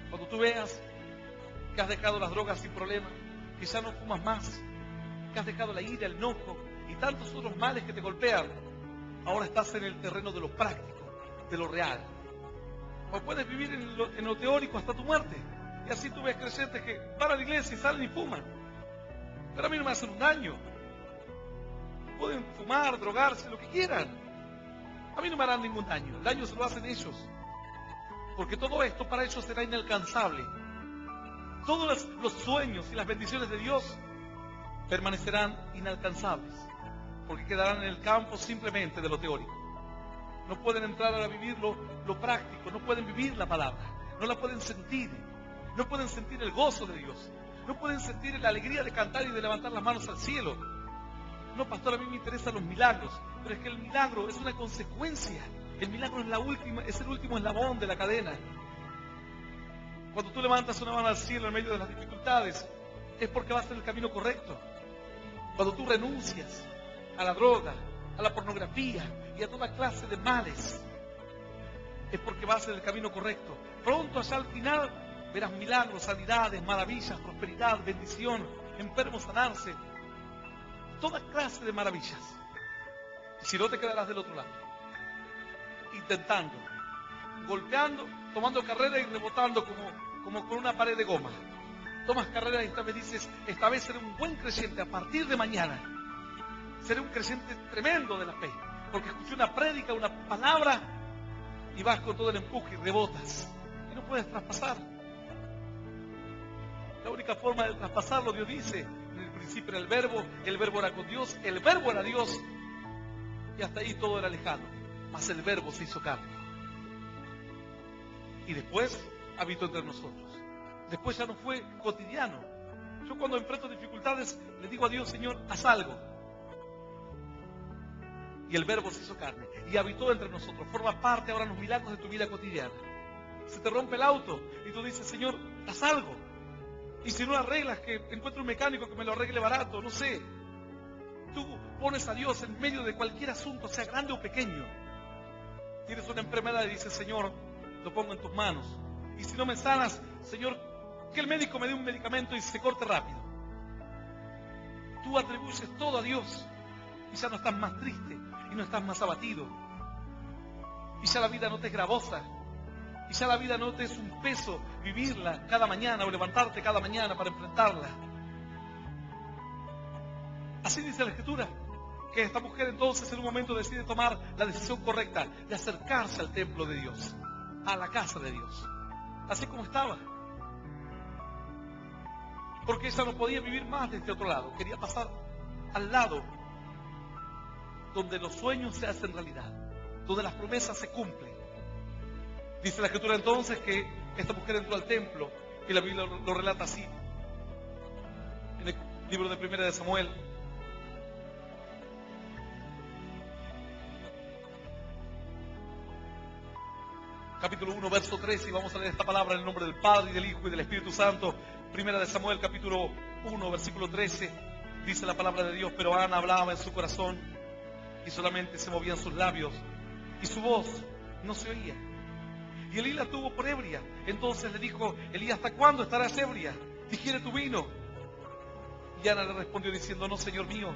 Cuando tú veas que has dejado las drogas sin problema, que ya no fumas más, que has dejado la ira, el enojo y tantos otros males que te golpean, ahora estás en el terreno de lo práctico, de lo real. O puedes vivir en lo teórico hasta tu muerte, y así tú ves creyentes que van a la iglesia y salen y fuman, pero a mí no me hacen un daño. Pueden fumar, drogarse, lo que quieran, a mí no me harán ningún daño. El daño se lo hacen ellos, porque todo esto para ellos será inalcanzable. Todos los sueños y las bendiciones de Dios permanecerán inalcanzables, porque quedarán en el campo simplemente de lo teórico. No pueden entrar a vivir lo práctico, no pueden vivir la palabra, no la pueden sentir, no pueden sentir el gozo de Dios, no pueden sentir la alegría de cantar y de levantar las manos al cielo. No, pastor, a mí me interesan los milagros, pero es que el milagro es una consecuencia. El milagro es el último eslabón de la cadena. Cuando tú levantas una mano al cielo en medio de las dificultades, es porque vas en el camino correcto. Cuando tú renuncias a la droga, a la pornografía y a toda clase de males, es porque vas en el camino correcto. Pronto allá al final verás milagros, sanidades, maravillas, prosperidad, bendición, enfermos sanarse, toda clase de maravillas. Y si no, te quedarás del otro lado, intentando, golpeando, tomando carrera y rebotando como con una pared de goma. Tomas carrera y esta vez dices, esta vez seré un buen creyente a partir de mañana. Seré un creyente tremendo de la fe. Porque escuché una prédica, una palabra, y vas con todo el empuje y rebotas. Y no puedes traspasar. La única forma de traspasarlo, Dios dice, en el principio era el verbo era con Dios, el verbo era Dios, y hasta ahí todo era lejano. Mas el verbo se hizo carne. Y después habitó entre nosotros. Después ya no fue cotidiano. Yo cuando enfrento dificultades le digo a Dios, Señor, haz algo. Y el verbo se hizo carne y habitó entre nosotros. Forma parte ahora los milagros de tu vida cotidiana. Se te rompe el auto y tú dices, Señor, haz algo. Y si no arreglas, que encuentre un mecánico que me lo arregle barato, no sé. Tú pones a Dios en medio de cualquier asunto, sea grande o pequeño. Tienes una enfermedad y dices, Señor, lo pongo en tus manos. Y si no me sanas, Señor, que el médico me dé un medicamento y se corte rápido. Tú atribuyes todo a Dios y ya no estás más triste y no estás más abatido. Y ya la vida no te es gravosa. Y ya la vida no te es un peso vivirla cada mañana o levantarte cada mañana para enfrentarla. Así dice la Escritura, que esta mujer entonces en un momento decide tomar la decisión correcta de acercarse al templo de Dios, a la casa de Dios, así como estaba. Porque ella no podía vivir más de este otro lado, quería pasar al lado donde los sueños se hacen realidad, donde las promesas se cumplen. Dice la Escritura entonces que esta mujer entró al templo, y la Biblia lo relata así, en el libro de Primera de Samuel. Capítulo 1, verso 13, y vamos a leer esta palabra en el nombre del Padre, y del Hijo, y del Espíritu Santo. Primera de Samuel, capítulo 1, versículo 13, dice la palabra de Dios, pero Ana hablaba en su corazón, y solamente se movían sus labios, y su voz no se oía. Y Elí la tuvo por ebria. Entonces le dijo, Elí, ¿hasta cuándo estarás ebria? Digiere tu vino. Y Ana le respondió diciendo, no, Señor mío,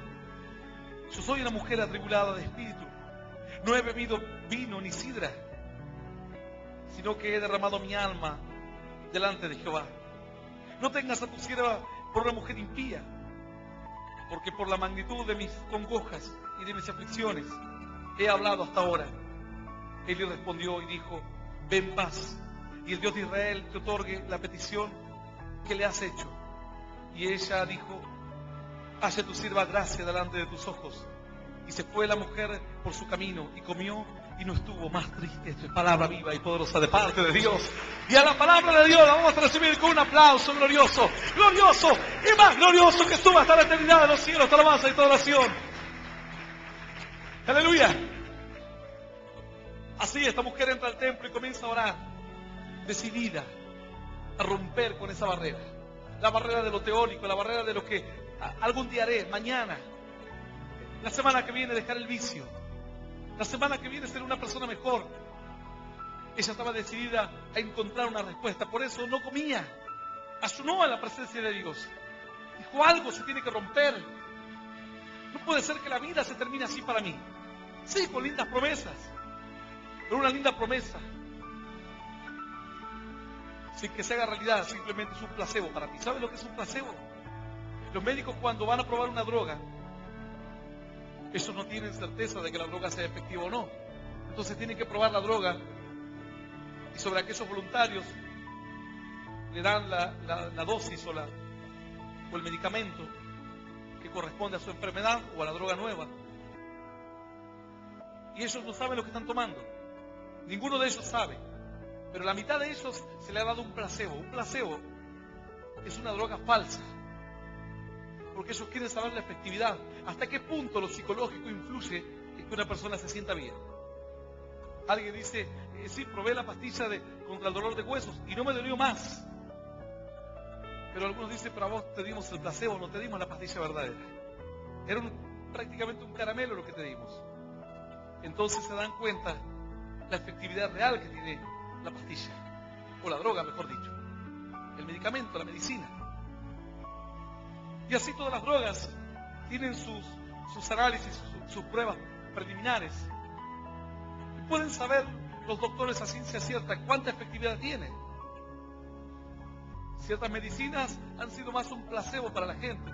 yo soy una mujer atribulada de espíritu. No he bebido vino ni sidra, sino que he derramado mi alma delante de Jehová. No tengas a tu sierva por una mujer impía, porque por la magnitud de mis congojas y de mis aflicciones he hablado hasta ahora. Elí respondió y dijo, ve en paz, y el Dios de Israel te otorgue la petición que le has hecho. Y ella dijo, hace tu sierva gracia delante de tus ojos. Y se fue la mujer por su camino, y comió, y no estuvo más triste. Esto es palabra viva y poderosa de parte de Dios. Y a la palabra de Dios la vamos a recibir con un aplauso glorioso, glorioso y más glorioso que suba hasta la eternidad de los cielos, hasta la alabanza y toda oración. Aleluya. Así esta mujer entra al templo y comienza a orar, decidida a romper con esa barrera. La barrera de lo teórico, la barrera de lo que algún día haré, mañana. La semana que viene dejar el vicio. La semana que viene ser una persona mejor. Ella estaba decidida a encontrar una respuesta. Por eso no comía. Ayunó a la presencia de Dios. Dijo, algo se tiene que romper. No puede ser que la vida se termine así para mí. Sí, con lindas promesas. Pero una linda promesa, sin que se haga realidad, simplemente es un placebo para ti. ¿Sabes lo que es un placebo? Los médicos cuando van a probar una droga, ellos no tienen certeza de que la droga sea efectiva o no. Entonces tienen que probar la droga y sobre aquellos voluntarios le dan la dosis o el medicamento que corresponde a su enfermedad o a la droga nueva. Y ellos no saben lo que están tomando. Ninguno de ellos sabe, pero la mitad de ellos se le ha dado un placebo. Un placebo es una droga falsa, porque ellos quieren saber la efectividad, hasta qué punto lo psicológico influye en que una persona se sienta bien. Alguien dice, sí, probé la pastilla contra el dolor de huesos y no me dolió más. Pero algunos dicen, pero a vos te dimos el placebo, no te dimos la pastilla verdadera. Era prácticamente un caramelo lo que te dimos. Entonces se dan cuenta la efectividad real que tiene la pastilla, o la droga, mejor dicho, el medicamento, la medicina. Y así todas las drogas tienen sus análisis, sus pruebas preliminares. Y pueden saber los doctores a ciencia cierta cuánta efectividad tiene. Ciertas medicinas han sido más un placebo para la gente.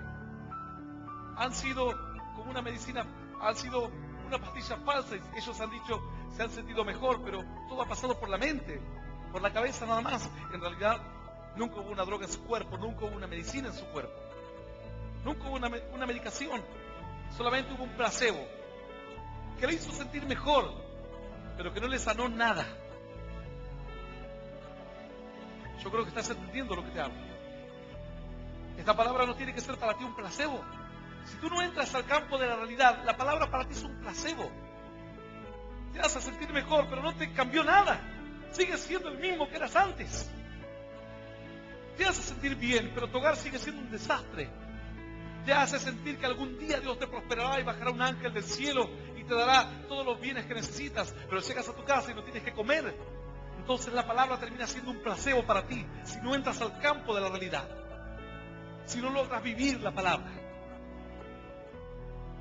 Han sido como una medicina, han sido una pastilla falsa. Y ellos han dicho, se han sentido mejor, pero todo ha pasado por la mente, por la cabeza nada más. En realidad, nunca hubo una droga en su cuerpo, nunca hubo una medicina en su cuerpo. Nunca hubo una medicación. Solamente hubo un placebo que le hizo sentir mejor, pero que no le sanó nada. Yo creo que estás entendiendo lo que te hablo. Esta palabra no tiene que ser para ti un placebo. Si tú no entras al campo de la realidad, la palabra para ti es un placebo. Te vas a sentir mejor, pero no te cambió nada. Sigues siendo el mismo que eras antes. Te hace sentir bien, pero tu hogar sigue siendo un desastre. Te hace sentir que algún día Dios te prosperará y bajará un ángel del cielo y te dará todos los bienes que necesitas, pero llegas a tu casa y no tienes que comer. Entonces la palabra termina siendo un placebo para ti si no entras al campo de la realidad, si no logras vivir la palabra.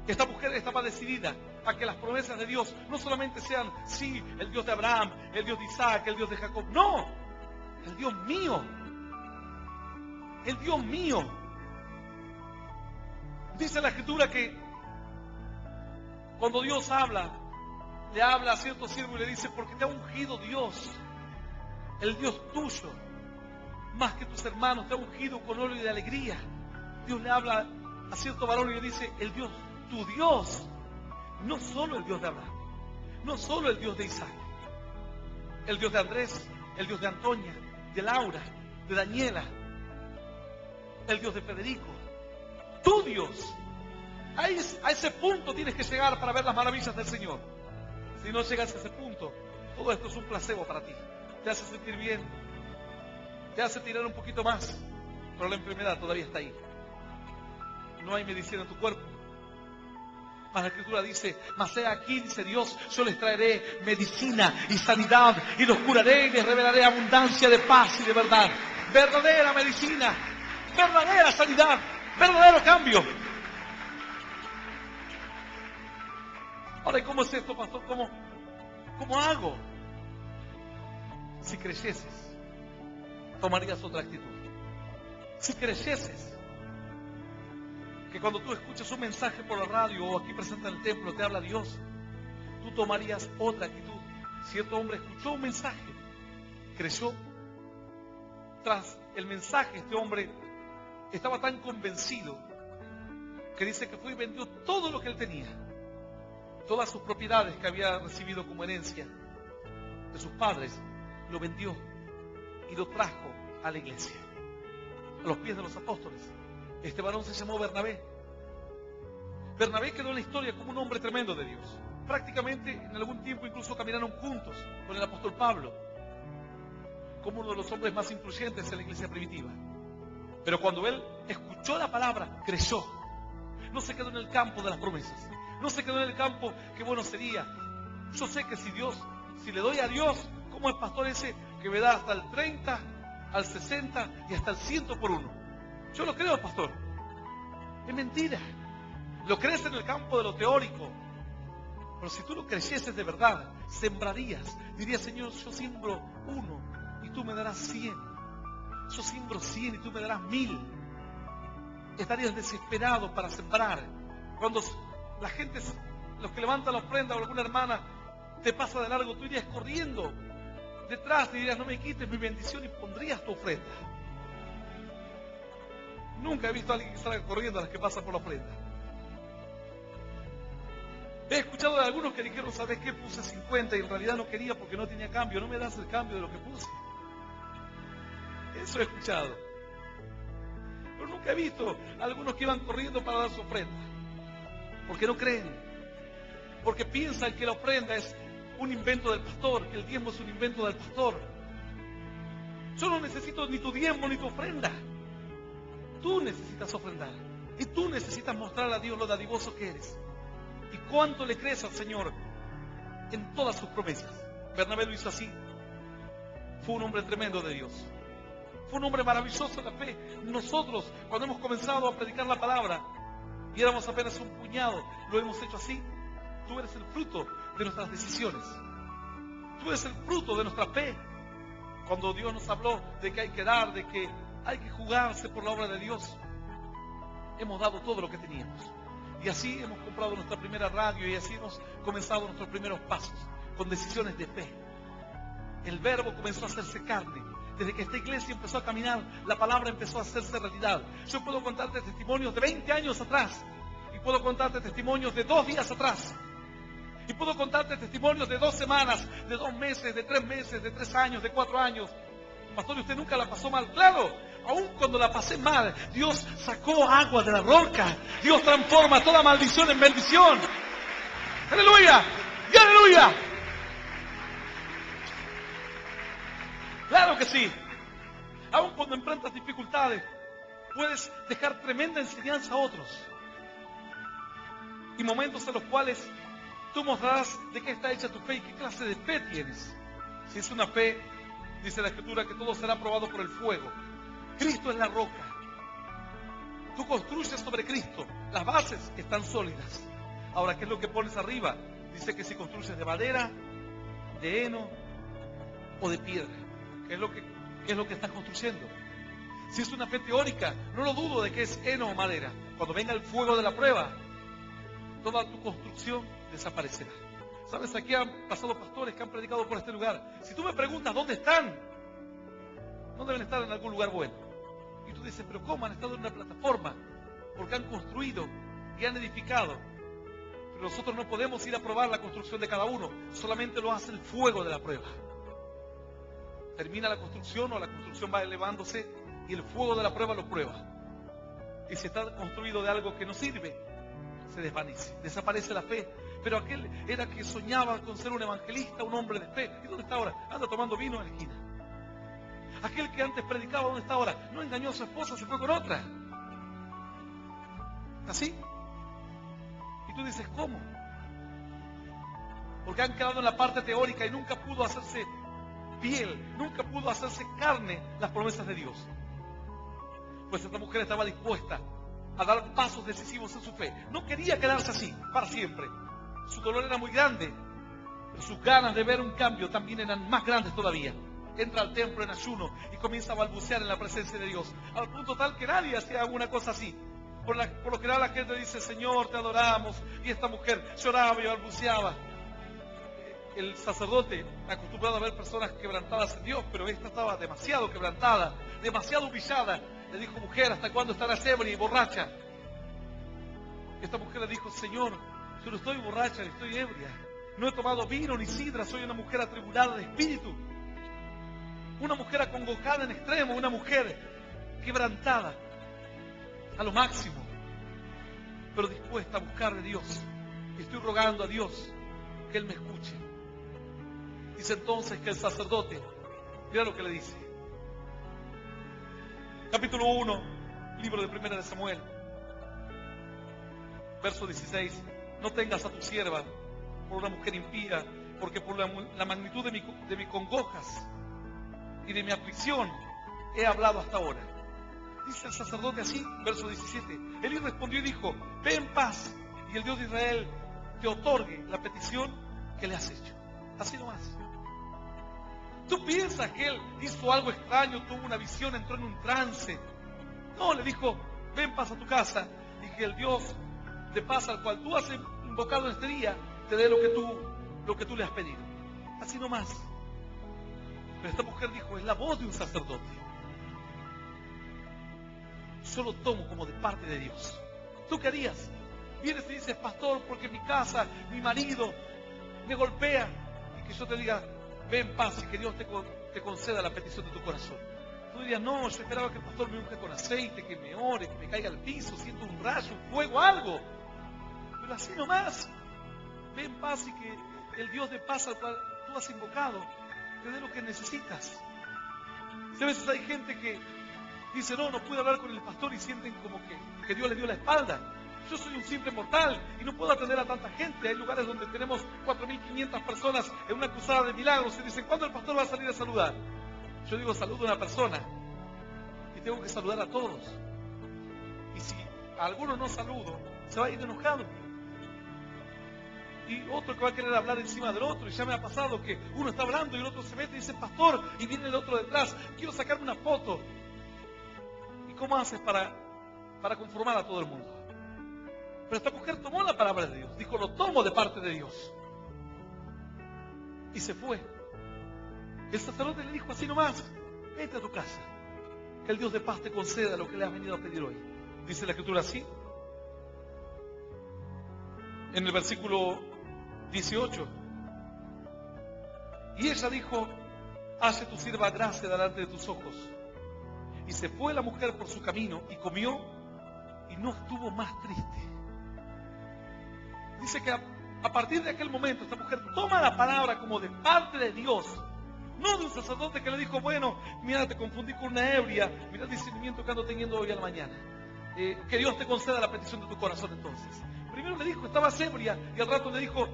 Esta mujer estaba decidida a que las promesas de Dios no solamente sean, sí, el Dios de Abraham, el Dios de Isaac, el Dios de Jacob. No, el Dios mío. El Dios mío. Dice la Escritura que cuando Dios habla, le habla a cierto siervo y le dice, porque te ha ungido Dios, el Dios tuyo, más que tus hermanos, te ha ungido con óleo de alegría. Dios le habla a cierto varón y le dice, el Dios, tu Dios, no solo el Dios de Abraham, no solo el Dios de Isaac, el Dios de Andrés, el Dios de Antonia, de Laura, de Daniela, el Dios de Federico, tu Dios. A ese punto tienes que llegar para ver las maravillas del Señor. Si no llegas a ese punto, todo esto es un placebo para ti. Te hace sentir bien, te hace tirar un poquito más, pero la enfermedad todavía está ahí. No hay medicina en tu cuerpo. Mas la Escritura dice, mas he aquí, dice Dios, yo les traeré medicina y sanidad, y los curaré y les revelaré abundancia de paz y de verdad. Verdadera medicina, verdadera sanidad, verdadero cambio. Ahora, ¿y cómo es esto, pastor? ¿Cómo hago? Si creyeses, tomarías otra actitud. Si creyeses que cuando tú escuchas un mensaje por la radio o aquí presente en el templo, te habla Dios, tú tomarías otra actitud. Cierto hombre escuchó un mensaje, creyó. Tras el mensaje, este hombre estaba tan convencido que dice que fue y vendió todo lo que él tenía, todas sus propiedades que había recibido como herencia de sus padres, lo vendió y lo trajo a la iglesia, a los pies de los apóstoles. Este varón se llamó Bernabé. Bernabé quedó en la historia como un hombre tremendo de Dios. Prácticamente en algún tiempo incluso caminaron juntos con el apóstol Pablo, como uno de los hombres más influyentes en la iglesia primitiva. Pero cuando él escuchó la palabra, creyó. No se quedó en el campo de las promesas. No se quedó en el campo que bueno sería. Yo sé que si le doy a Dios, como el pastor ese que me da hasta el 30, al 60 y hasta el 100 por uno. Yo lo creo, pastor. Es mentira. Lo crees en el campo de lo teórico. Pero si tú lo creyeses de verdad, sembrarías. Dirías, Señor, yo siembro 1 y tú me darás 100. Yo siembro 100 y tú me darás 1000. Estarías desesperado para sembrar. Cuando la gente, los que levantan la ofrenda o alguna hermana te pasa de largo, tú irías corriendo detrás y dirías, no me quites mi bendición, y pondrías tu ofrenda. Nunca he visto a alguien que salga corriendo a las que pasan por la ofrenda. He escuchado de algunos que dijeron, ¿sabes qué? Puse 50 y en realidad no quería porque no tenía cambio. No me das el cambio de lo que puse. Eso he escuchado. Pero nunca he visto a algunos que iban corriendo para dar su ofrenda. Porque no creen. Porque piensan que la ofrenda es un invento del pastor, que el diezmo es un invento del pastor. Yo no necesito ni tu diezmo ni tu ofrenda. Tú necesitas ofrendar. Y tú necesitas mostrar a Dios lo dadivoso que eres. Y cuánto le crees al Señor en todas sus promesas. Bernabé lo hizo así. Fue un hombre tremendo de Dios. Fue un hombre maravilloso en la fe. Nosotros, cuando hemos comenzado a predicar la palabra, y éramos apenas un puñado, lo hemos hecho así. Tú eres el fruto de nuestras decisiones. Tú eres el fruto de nuestra fe. Cuando Dios nos habló de que hay que dar, de que hay que jugarse por la obra de Dios. Hemos dado todo lo que teníamos. Y así hemos comprado nuestra primera radio y así hemos comenzado nuestros primeros pasos con decisiones de fe. El verbo comenzó a hacerse carne. Desde que esta iglesia empezó a caminar, la palabra empezó a hacerse realidad. Yo puedo contarte testimonios de 20 años atrás. Y puedo contarte testimonios de 2 días atrás. Y puedo contarte testimonios de 2 semanas, de 2 meses, de 3 meses, de 3 años, de 4 años. Pastor, ¿y usted nunca la pasó mal? Claro, aún cuando la pasé mal, Dios sacó agua de la roca. Dios transforma toda maldición en bendición. ¡Aleluya! ¡Y aleluya! Claro que sí. Aún cuando enfrentas dificultades, puedes dejar tremenda enseñanza a otros. Y momentos en los cuales tú mostrarás de qué está hecha tu fe y qué clase de fe tienes. Si es una fe, dice la Escritura, que todo será probado por el fuego. Cristo es la roca. Tú construyes sobre Cristo. Las bases están sólidas. Ahora, ¿qué es lo que pones arriba? Dice que si construyes de madera, de heno o de piedra. ¿Qué es lo que estás construyendo? Si es una fe teórica, no lo dudo de que es heno o madera. Cuando venga el fuego de la prueba, toda tu construcción desaparecerá. ¿Sabes? Aquí han pasado pastores que han predicado por este lugar. Si tú me preguntas dónde están, no deben estar en algún lugar bueno. Y tú dices, pero ¿cómo? Han estado en una plataforma, porque han construido y han edificado. Pero nosotros no podemos ir a probar la construcción de cada uno. Solamente lo hace el fuego de la prueba. Termina la construcción o la construcción va elevándose y el fuego de la prueba lo prueba. Y si está construido de algo que no sirve, se desvanece, desaparece la fe. Pero aquel era que soñaba con ser un evangelista, un hombre de fe. ¿Y dónde está ahora? Anda tomando vino en la esquina. Aquel que antes predicaba, ¿dónde está ahora? No engañó a su esposa, se fue con otra. ¿Así? Y tú dices, ¿cómo? Porque han quedado en la parte teórica y nunca pudo hacerse piel, nunca pudo hacerse carne las promesas de Dios. Pues esta mujer estaba dispuesta a dar pasos decisivos en su fe. No quería quedarse así para siempre. Su dolor era muy grande, pero sus ganas de ver un cambio también eran más grandes todavía. Entra al templo en ayuno y comienza a balbucear en la presencia de Dios, al punto tal que nadie hacía alguna cosa así. Por lo general la gente dice, Señor, te adoramos, y esta mujer lloraba y balbuceaba. El sacerdote, acostumbrado a ver personas quebrantadas en Dios, pero esta estaba demasiado quebrantada, demasiado humillada. Le dijo, mujer, ¿hasta cuándo estarás ebria y borracha? Esta mujer le dijo, Señor, yo no estoy borracha ni estoy ebria. No he tomado vino ni sidra, soy una mujer atribulada de espíritu. Una mujer acongojada en extremo, una mujer quebrantada a lo máximo, pero dispuesta a buscar de Dios. Y estoy rogando a Dios que Él me escuche. Dice entonces que el sacerdote, mira lo que le dice. Capítulo 1, libro de 1 de Samuel, verso 16. No tengas a tu sierva por una mujer impía, porque por la magnitud de mis congojas y de mi aflicción he hablado hasta ahora. Dice el sacerdote así, verso 17. Elí respondió y dijo, ve en paz, y el Dios de Israel te otorgue la petición que le has hecho. Así nomás. ¿Tú piensas que él hizo algo extraño, tuvo una visión, entró en un trance? No, le dijo, ve en paz a tu casa, y que el Dios de paz al cual tú has invocado en este día, te dé lo que tú le has pedido. Así nomás. Pero esta mujer dijo, es la voz de un sacerdote. Solo tomo como de parte de Dios. ¿Tú qué harías? Vienes y dices, pastor, porque mi casa, mi marido me golpea, y que yo te diga, ve en paz y que Dios te conceda la petición de tu corazón. Tú dirías, no, yo esperaba que el pastor me unge con aceite, que me ore, que me caiga al piso, siento un rayo, un fuego, algo. Pero así nomás, ve en paz y que el Dios de paz al cual tú has invocado te dé lo que necesitas. A veces hay gente que dice, no pude hablar con el pastor, y sienten como que Dios les dio la espalda. Yo soy un simple mortal y no puedo atender a tanta gente. Hay lugares donde tenemos 4.500 personas en una cruzada de milagros y dicen, ¿cuándo el pastor va a salir a saludar? Yo digo, saludo a una persona y tengo que saludar a todos. Y si a alguno no saludo, se va a ir enojado. Y otro que va a querer hablar encima del otro. Y ya me ha pasado que uno está hablando y el otro se mete y dice, pastor, y viene el otro detrás, quiero sacarme una foto. ¿cómo haces para conformar a todo el mundo? Pero esta mujer tomó la palabra de Dios. Dijo, lo tomo de parte de Dios. Y se fue. El sacerdote le dijo así nomás, vete a tu casa, que el Dios de paz te conceda lo que le has venido a pedir hoy. Dice la Escritura así, en el versículo 18. Y ella dijo, hace tu sierva gracia delante de tus ojos. Y se fue la mujer por su camino y comió y no estuvo más triste. Dice que a partir de aquel momento esta mujer toma la palabra como de parte de Dios. No de un sacerdote que le dijo, bueno, mira, te confundí con una ebria, mira el discernimiento que ando teniendo hoy a la mañana. Que Dios te conceda la petición de tu corazón entonces. Primero le dijo, estabas ebria, y al rato le dijo,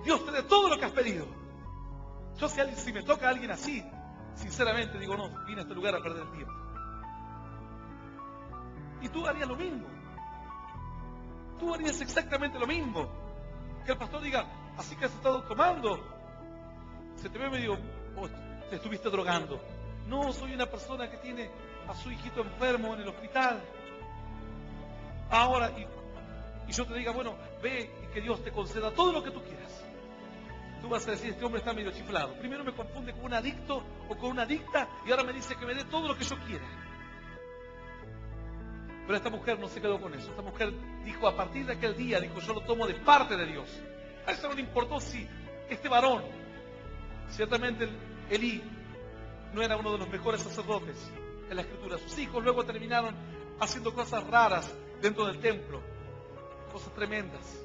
Dios te dé todo lo que has pedido. Yo si me toca a alguien así, sinceramente digo, no, vine a este lugar a perder el tiempo. Y tú harías lo mismo. Tú harías exactamente lo mismo. Que el pastor diga, así que has estado tomando. Se te ve medio, te estuviste drogando. No, soy una persona que tiene a su hijito enfermo en el hospital. Ahora, y yo te diga, bueno, ve y que Dios te conceda todo lo que tú quieras. Tú vas a decir, este hombre está medio chiflado. Primero me confunde con un adicto o con una adicta y ahora me dice que me dé todo lo que yo quiera. Pero esta mujer no se quedó con eso. Esta mujer dijo, a partir de aquel día, dijo, yo lo tomo de parte de Dios. A eso no le importó si este varón, ciertamente Elí, no era uno de los mejores sacerdotes en la Escritura. Sus hijos luego terminaron haciendo cosas raras dentro del templo, cosas tremendas.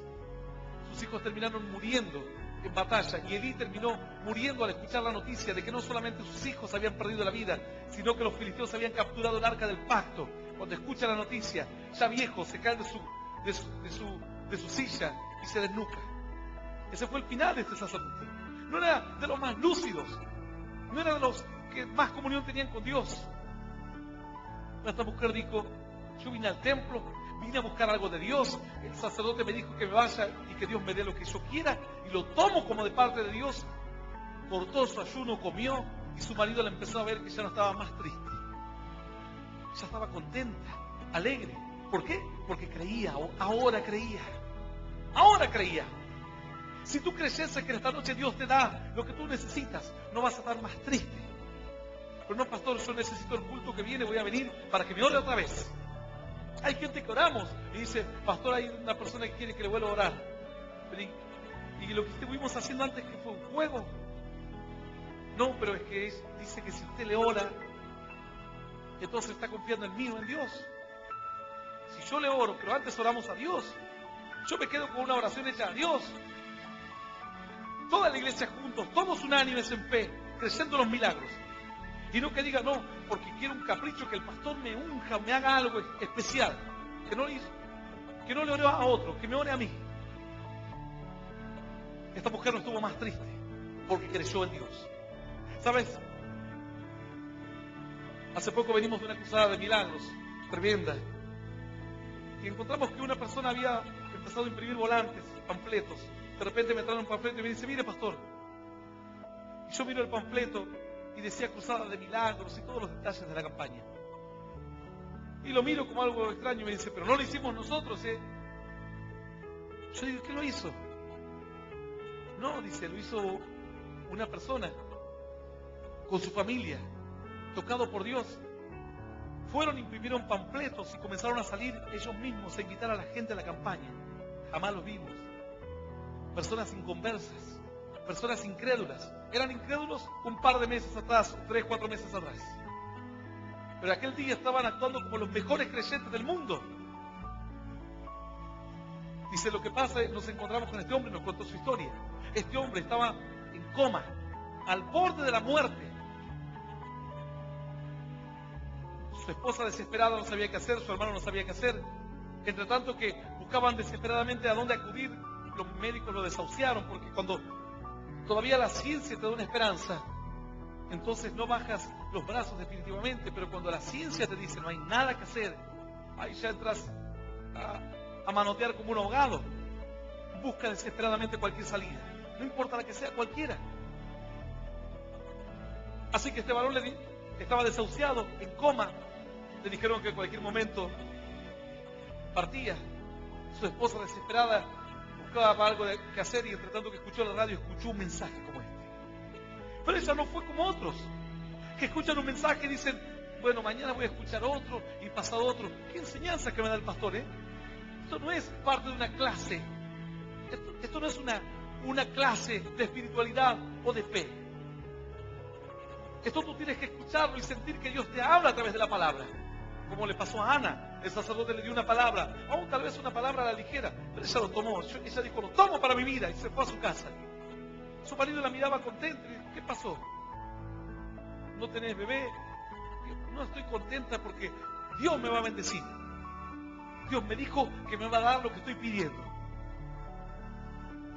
Sus hijos terminaron muriendo en batalla y Elí terminó muriendo al escuchar la noticia de que no solamente sus hijos habían perdido la vida, sino que los filisteos habían capturado el arca del pacto. Cuando escucha la noticia, ya viejo, se cae de su silla y se desnuca. Ese fue el final de este sacerdote. No era de los más lúcidos, no era de los que más comunión tenían con Dios. Esta mujer dijo, yo vine al templo, vine a buscar algo de Dios, el sacerdote me dijo que me vaya y que Dios me dé lo que yo quiera, y lo tomo como de parte de Dios. Cortó su ayuno, comió, y su marido le empezó a ver que ya no estaba más triste. Ya estaba contenta, alegre. ¿Por qué? Porque creía, ahora creía. Ahora creía. Si tú creyese que esta noche Dios te da lo que tú necesitas, no vas a estar más triste. Pero no, pastor, yo necesito el culto que viene, voy a venir para que me ore otra vez. Hay gente que oramos y dice, pastor, hay una persona que quiere que le vuelva a orar. Y lo que estuvimos haciendo antes que fue un juego. No, pero es que dice que si usted le ora, entonces está confiando en mí o en Dios. Si yo le oro, pero antes oramos a Dios, yo me quedo con una oración hecha a Dios. Toda la iglesia juntos, todos unánimes en fe, creyendo los milagros. Y no que diga, no, porque quiero un capricho, que el pastor me unja, me haga algo especial. Que no le ore a otro, que me ore a mí. Esta mujer no estuvo más triste, porque creyó en Dios. ¿Sabes? Hace poco venimos de una cruzada de milagros tremenda. Y encontramos que una persona había empezado a imprimir volantes, panfletos. De repente me traen un panfleto y me dice, mire, pastor. Y yo miro el panfleto y decía cruzada de milagros y todos los detalles de la campaña. Y lo miro como algo extraño y me dice, pero no lo hicimos nosotros, ¿eh? Yo digo, ¿qué lo hizo? No, dice, lo hizo una persona con su familia, tocado por Dios. Fueron, imprimieron panfletos y comenzaron a salir ellos mismos a invitar a la gente a la campaña. Jamás los vimos. Personas inconversas, personas incrédulas. Eran incrédulos un par de meses atrás, 3, 4 meses atrás. Pero aquel día estaban actuando como los mejores creyentes del mundo. Dice, lo que pasa es, nos encontramos con este hombre, nos contó su historia. Este hombre estaba en coma, al borde de la muerte. Su esposa desesperada no sabía qué hacer, su hermano no sabía qué hacer. Entre tanto que buscaban desesperadamente a dónde acudir, los médicos lo desahuciaron, porque cuando todavía la ciencia te da una esperanza, entonces no bajas los brazos definitivamente, pero cuando la ciencia te dice no hay nada que hacer, ahí ya entras a manotear como un ahogado. Busca desesperadamente cualquier salida, no importa la que sea, cualquiera. Así que este varón estaba desahuciado, en coma, Le dijeron que en cualquier momento partía. Su esposa, desesperada, buscaba algo que hacer y entre tanto que escuchó la radio, escuchó un mensaje como este. Pero ella no fue como otros, que escuchan un mensaje y dicen, bueno, mañana voy a escuchar otro y pasado otro. ¿Qué enseñanza que me da el pastor, Esto no es parte de una clase. Esto no es una clase de espiritualidad o de fe. Esto tú tienes que escucharlo y sentir que Dios te habla a través de la palabra. Como le pasó a Ana, el sacerdote le dio una palabra, aún tal vez una palabra a la ligera, pero ella lo tomó. Ella dijo, lo tomo para mi vida, y se fue a su casa. Su marido la miraba contento y dijo, ¿qué pasó? ¿No tenés bebé? No estoy contenta porque Dios me va a bendecir. Dios me dijo que me va a dar lo que estoy pidiendo.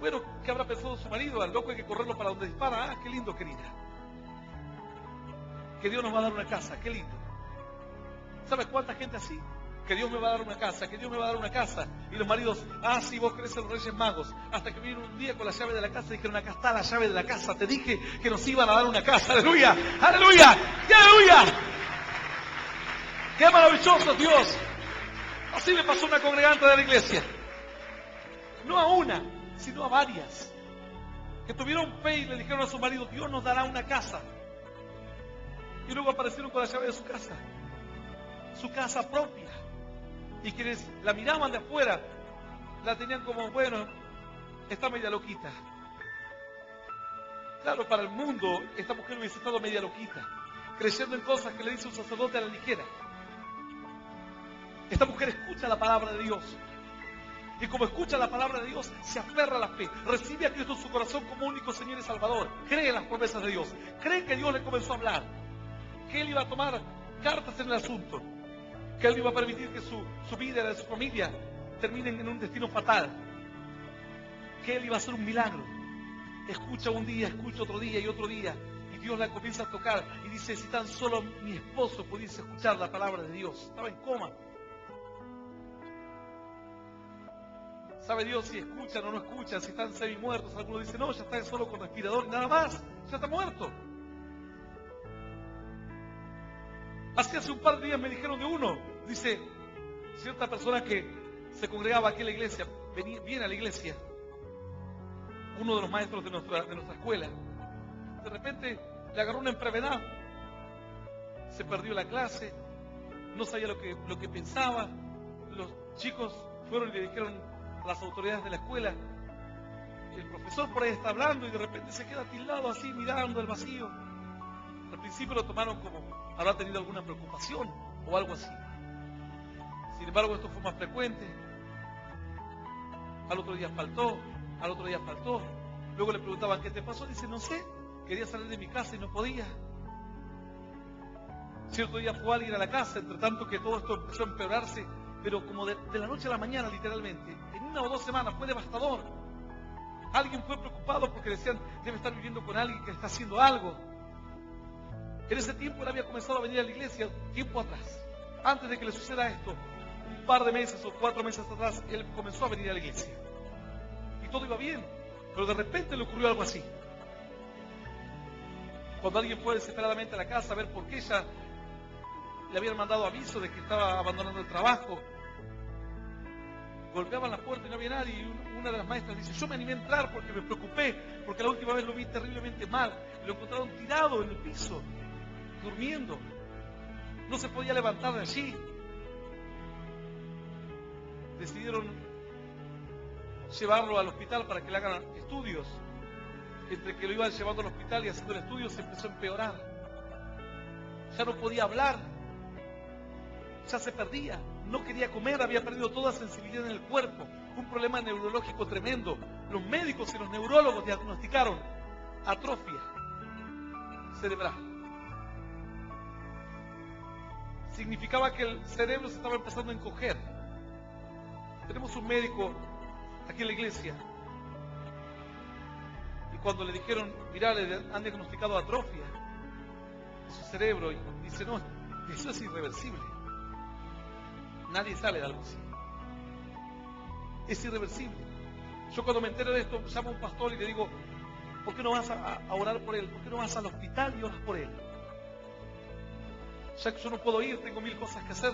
Bueno, ¿qué habrá pensado su marido? Al loco hay que correrlo para donde dispara. Ah, qué lindo, querida. Que Dios nos va a dar una casa, qué lindo. ¿Sabes cuánta gente así? Que Dios me va a dar una casa, que Dios me va a dar una casa. Y los maridos, sí, vos crees en los Reyes Magos. Hasta que vino un día con la llave de la casa y dijeron, acá está la llave de la casa. Te dije que nos iban a dar una casa. ¡Aleluya! ¡Aleluya! ¡Aleluya! ¡Qué maravilloso Dios! Así le pasó a una congregante de la iglesia. No a una, sino a varias. Que tuvieron fe y le dijeron a su marido, Dios nos dará una casa. Y luego aparecieron con la llave de su casa propia. Y quienes la miraban de afuera, la tenían como, bueno, está media loquita. Claro, para el mundo, esta mujer hubiese estado media loquita, creyendo en cosas que le dice un sacerdote a la ligera. Esta mujer escucha la palabra de Dios. Y como escucha la palabra de Dios, se aferra a la fe. Recibe a Cristo en su corazón como único Señor y Salvador. Cree en las promesas de Dios. Cree que Dios le comenzó a hablar. Que Él iba a tomar cartas en el asunto. Que Él iba a permitir que su vida y la de su familia terminen en un destino fatal. Que Él iba a hacer un milagro. Escucha un día, escucha otro día y otro día. Y Dios la comienza a tocar. Y dice, si tan solo mi esposo pudiese escuchar la palabra de Dios. Estaba en coma. ¿Sabe Dios si escuchan o no escuchan? Si están semi-muertos. Algunos dicen, no, ya está solo con respirador y nada más. Ya está muerto. Hace un par de días me dijeron de uno. Dice, cierta persona que se congregaba aquí en la iglesia, viene a la iglesia. Uno de los maestros de nuestra escuela. De repente le agarró una enfermedad. Se perdió la clase. No sabía lo que pensaba. Los chicos fueron y le dijeron a las autoridades de la escuela, el profesor por ahí está hablando y de repente se queda tildado así mirando el vacío. Al principio lo tomaron como habrá tenido alguna preocupación o algo así. Sin embargo, esto fue más frecuente. Al otro día faltó. Luego le preguntaban, ¿qué te pasó? Dice, no sé, quería salir de mi casa y no podía. Cierto día fue alguien a la casa, entre tanto que todo esto empezó a empeorarse, pero como de la noche a la mañana, literalmente, en 1 o 2 semanas, fue devastador. Alguien fue preocupado porque decían, debe estar viviendo con alguien que está haciendo algo. En ese tiempo él había comenzado a venir a la iglesia, tiempo atrás. Antes de que le suceda esto, un par de meses o 4 meses atrás, él comenzó a venir a la iglesia. Y todo iba bien, pero de repente le ocurrió algo así. Cuando alguien fue desesperadamente a la casa a ver por qué ella le habían mandado aviso de que estaba abandonando el trabajo, golpeaban la puerta y no había nadie, y una de las maestras dice, yo me animé a entrar porque me preocupé, porque la última vez lo vi terriblemente mal, y lo encontraron tirado en el piso, durmiendo, no se podía levantar de allí. Decidieron llevarlo al hospital para que le hagan estudios. Entre que lo iban llevando al hospital y haciendo el estudio se empezó a empeorar. Ya no podía hablar, ya se perdía, no quería comer, había perdido toda sensibilidad en el cuerpo, un problema neurológico tremendo. Los médicos y los neurólogos diagnosticaron atrofia cerebral. Significaba que el cerebro se estaba empezando a encoger. Tenemos un médico aquí en la iglesia y cuando le dijeron, mirá, le han diagnosticado atrofia de su cerebro, y dice, no, eso es irreversible. Nadie sale de algo así. Es irreversible. Yo cuando me entero de esto, llamo a un pastor y le digo, ¿por qué no vas a orar por él? ¿Por qué no vas al hospital y oras por él? Ya que yo no puedo ir, tengo 1000 cosas que hacer.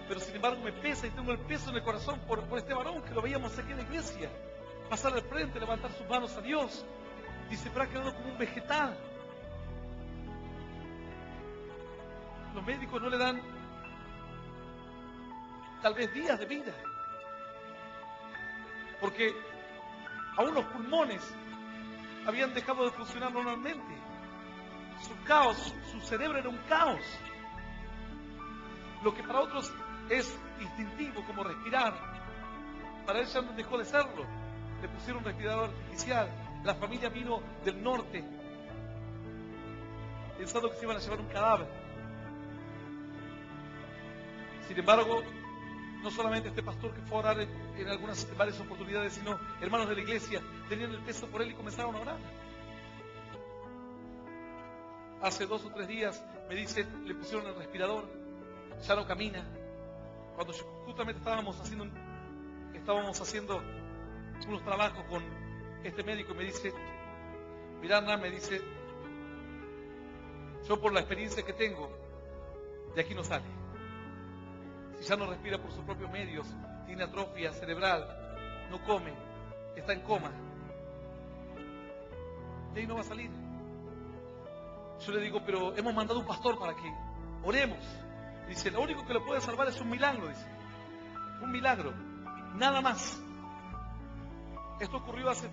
Pero sin embargo me pesa y tengo el peso en el corazón por este varón que lo veíamos aquí en la iglesia. Pasar al frente, levantar sus manos a Dios. Dice, pero ha quedado como un vegetal. Los médicos no le dan tal vez días de vida. Porque aún los pulmones habían dejado de funcionar normalmente. Su caos, su cerebro era un caos. Lo que para otros es instintivo, como respirar, para él ya no dejó de serlo. Le pusieron un respirador artificial. La familia vino del norte, pensando que se iban a llevar un cadáver. Sin embargo, no solamente este pastor que fue a orar en varias oportunidades, sino hermanos de la iglesia tenían el peso por él y comenzaron a orar. Hace 2 o 3 días me dice, le pusieron el respirador, ya no camina. Cuando justamente estábamos haciendo unos trabajos con este médico, me dice, Miranda, me dice, yo por la experiencia que tengo, de aquí no sale. Si ya no respira por sus propios medios, tiene atrofia cerebral, no come, está en coma, de ahí no va a salir. Yo le digo, pero hemos mandado un pastor para que oremos. Dice, lo único que lo puede salvar es un milagro, dice. Un milagro, nada más. Esto ocurrió hace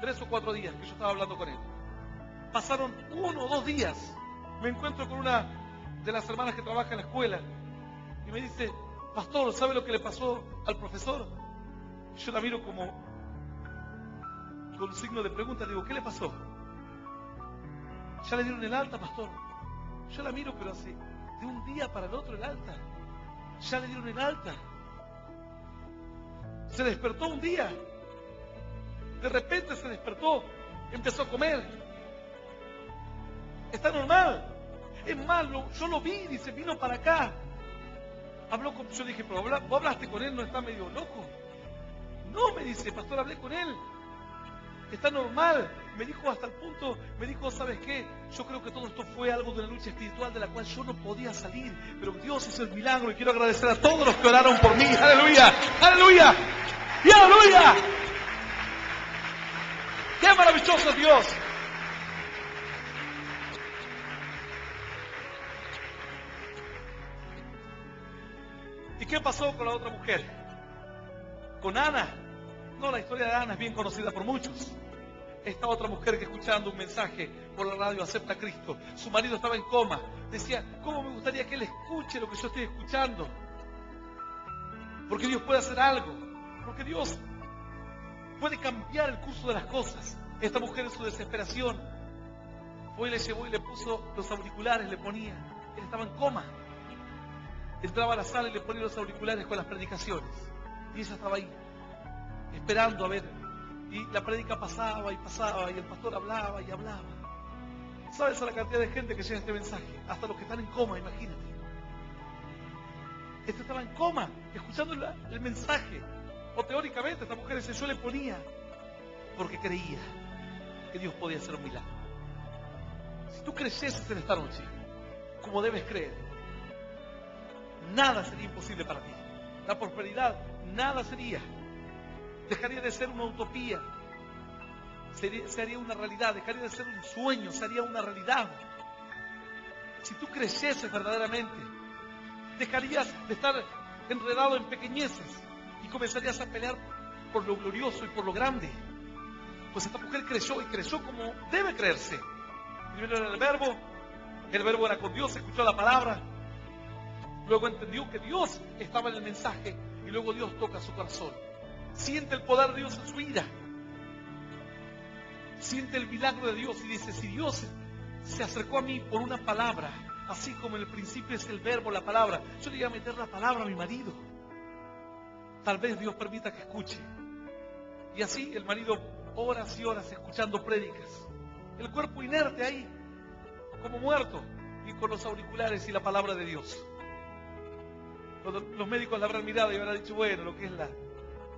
3 o 4 días que yo estaba hablando con él. Pasaron 1 o 2 días. Me encuentro con una de las hermanas que trabaja en la escuela y me dice, pastor, ¿sabe lo que le pasó al profesor? Yo la miro como con un signo de pregunta. Digo, ¿qué le pasó? ¿Ya le dieron el alta, pastor? Yo la miro, pero así, de un día para el otro el alta. Ya le dieron el alta. Se despertó un día. De repente se despertó. Empezó a comer. Está normal. Es más, yo lo vi, dice, vino para acá. Habló con... Yo dije, pero ¿vos hablaste con él? ¿No está medio loco? No, me dice, pastor, hablé con él. Está normal. Me dijo hasta el punto, me dijo, ¿sabes qué? Yo creo que todo esto fue algo de una lucha espiritual de la cual yo no podía salir. Pero Dios hizo el milagro y quiero agradecer a todos los que oraron por mí. ¡Aleluya! ¡Aleluya! ¡Y aleluya! ¡Qué maravilloso es Dios! ¿Y qué pasó con la otra mujer? Con Ana. No, la historia de Ana es bien conocida por muchos. Esta otra mujer que escuchando un mensaje por la radio acepta a Cristo. Su marido estaba en coma. Decía, ¿cómo me gustaría que él escuche lo que yo estoy escuchando? Porque Dios puede hacer algo. Porque Dios puede cambiar el curso de las cosas. Esta mujer en su desesperación fue y le llevó y le puso los auriculares, le ponía. Él estaba en coma. Entraba a la sala y le ponía los auriculares con las predicaciones. Y ella estaba ahí, esperando a ver. Y la prédica pasaba y pasaba, y el pastor hablaba y hablaba. ¿Sabes a la cantidad de gente que llega este mensaje? Hasta los que están en coma, imagínate. Este estaba en coma, escuchando el mensaje. O teóricamente, esta mujer dice, yo le ponía, porque creía que Dios podía hacer un milagro. Si tú creyeses en esta noche, como debes creer, nada sería imposible para ti. La prosperidad, nada sería. Dejaría de ser una utopía. Se haría una realidad. Dejaría de ser un sueño. Se haría una realidad. Si tú creyeses verdaderamente, dejarías de estar enredado en pequeñeces y comenzarías a pelear por lo glorioso y por lo grande. Pues esta mujer creció y creció como debe creerse. Primero era el verbo era con Dios, escuchó la palabra, luego entendió que Dios estaba en el mensaje y luego Dios toca su corazón. Siente el poder de Dios en su ira. Siente el milagro de Dios y dice, si Dios se acercó a mí por una palabra, así como en el principio es el verbo, la palabra, yo le iba a meter la palabra a mi marido. Tal vez Dios permita que escuche. Y así el marido horas y horas escuchando prédicas. El cuerpo inerte ahí, como muerto, y con los auriculares y la palabra de Dios. Cuando los médicos la habrán mirado y habrán dicho, bueno, lo que es la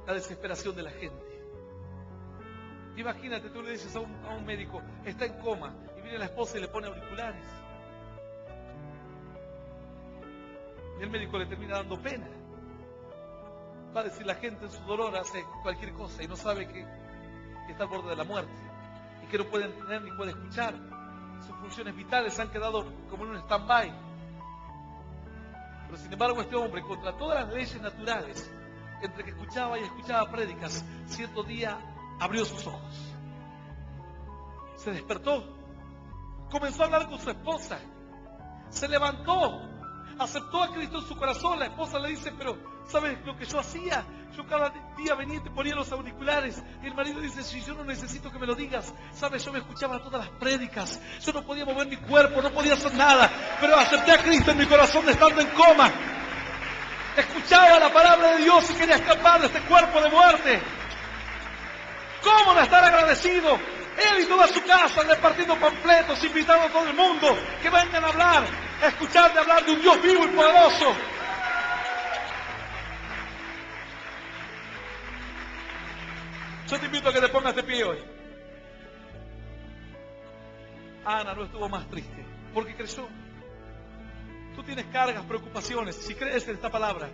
desesperación de la gente. Imagínate, tú le dices a un médico, está en coma, y viene la esposa y le pone auriculares. Y el médico le termina dando pena. Va a decir, la gente en su dolor hace cualquier cosa y no sabe que está al borde de la muerte y que no puede entender ni puede escuchar. Sus funciones vitales han quedado como en un stand-by. Pero sin embargo este hombre, contra todas las leyes naturales, entre que escuchaba y escuchaba prédicas, cierto día abrió sus ojos. Se despertó, comenzó a hablar con su esposa, se levantó, aceptó a Cristo en su corazón. La esposa le dice, pero ¿sabes lo que yo hacía? Yo cada día venía y te ponía los auriculares. Y el marido dice, si yo no necesito que me lo digas. ¿Sabes? Yo me escuchaba todas las prédicas. Yo no podía mover mi cuerpo, no podía hacer nada. Pero acepté a Cristo en mi corazón estando en coma. Escuchaba la palabra de Dios y quería escapar de este cuerpo de muerte. ¿Cómo no estar agradecido? Él y toda su casa repartiendo panfletos, invitando a todo el mundo que vengan a hablar, a escuchar de hablar de un Dios vivo y poderoso. Yo te invito a que te pongas de pie hoy. Ana no estuvo más triste porque creyó. Tú tienes cargas, preocupaciones. Si crees en esta palabra,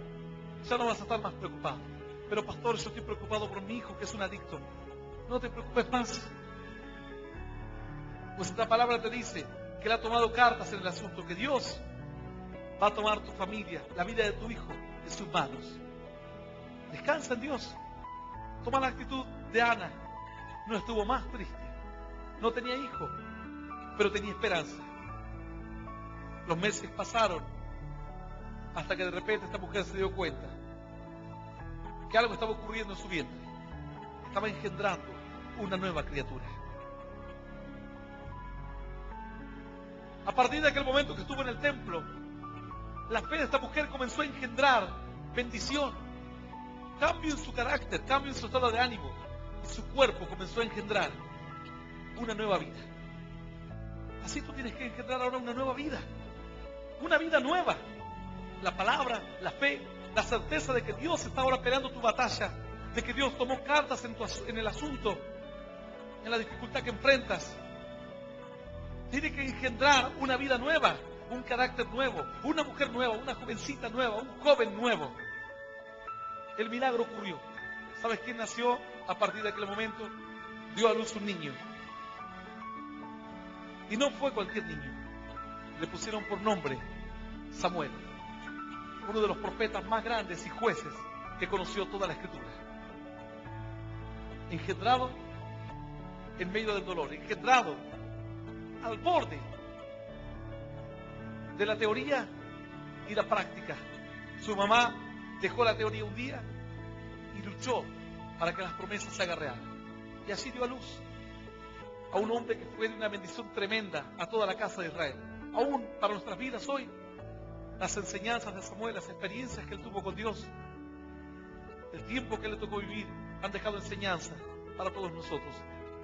ya no vas a estar más preocupado. Pero pastor, yo estoy preocupado por mi hijo que es un adicto. No te preocupes más. Pues esta palabra te dice que Él ha tomado cartas en el asunto, que Dios va a tomar tu familia, la vida de tu hijo, en sus manos. Descansa en Dios. Toma la actitud de Ana. No estuvo más triste. No tenía hijo, pero tenía esperanza. Los meses pasaron hasta que de repente esta mujer se dio cuenta que algo estaba ocurriendo en su vientre. Estaba engendrando una nueva criatura. A partir de aquel momento que estuvo en el templo, la fe de esta mujer comenzó a engendrar bendición, cambio en su carácter, cambio en su estado de ánimo, y su cuerpo comenzó a engendrar una nueva vida. Así tú tienes que engendrar ahora una nueva vida nueva. La palabra, la fe, la certeza de que Dios está ahora peleando tu batalla, de que Dios tomó cartas en el asunto, en la dificultad que enfrentas. Tiene que engendrar una vida nueva, un carácter nuevo, una mujer nueva, una jovencita nueva, un joven nuevo. El milagro ocurrió. ¿Sabes quién nació a partir de aquel momento? Dio a luz un niño. Y no fue cualquier niño. Le pusieron por nombre Samuel, uno de los profetas más grandes y jueces que conoció toda la Escritura. Engendrado en medio del dolor, engendrado al borde de la teoría y la práctica. Su mamá dejó la teoría un día y luchó para que las promesas se hagan real. Y así dio a luz a un hombre que fue de una bendición tremenda a toda la casa de Israel. Aún para nuestras vidas hoy, las enseñanzas de Samuel, las experiencias que él tuvo con Dios, el tiempo que le tocó vivir, han dejado enseñanza para todos nosotros.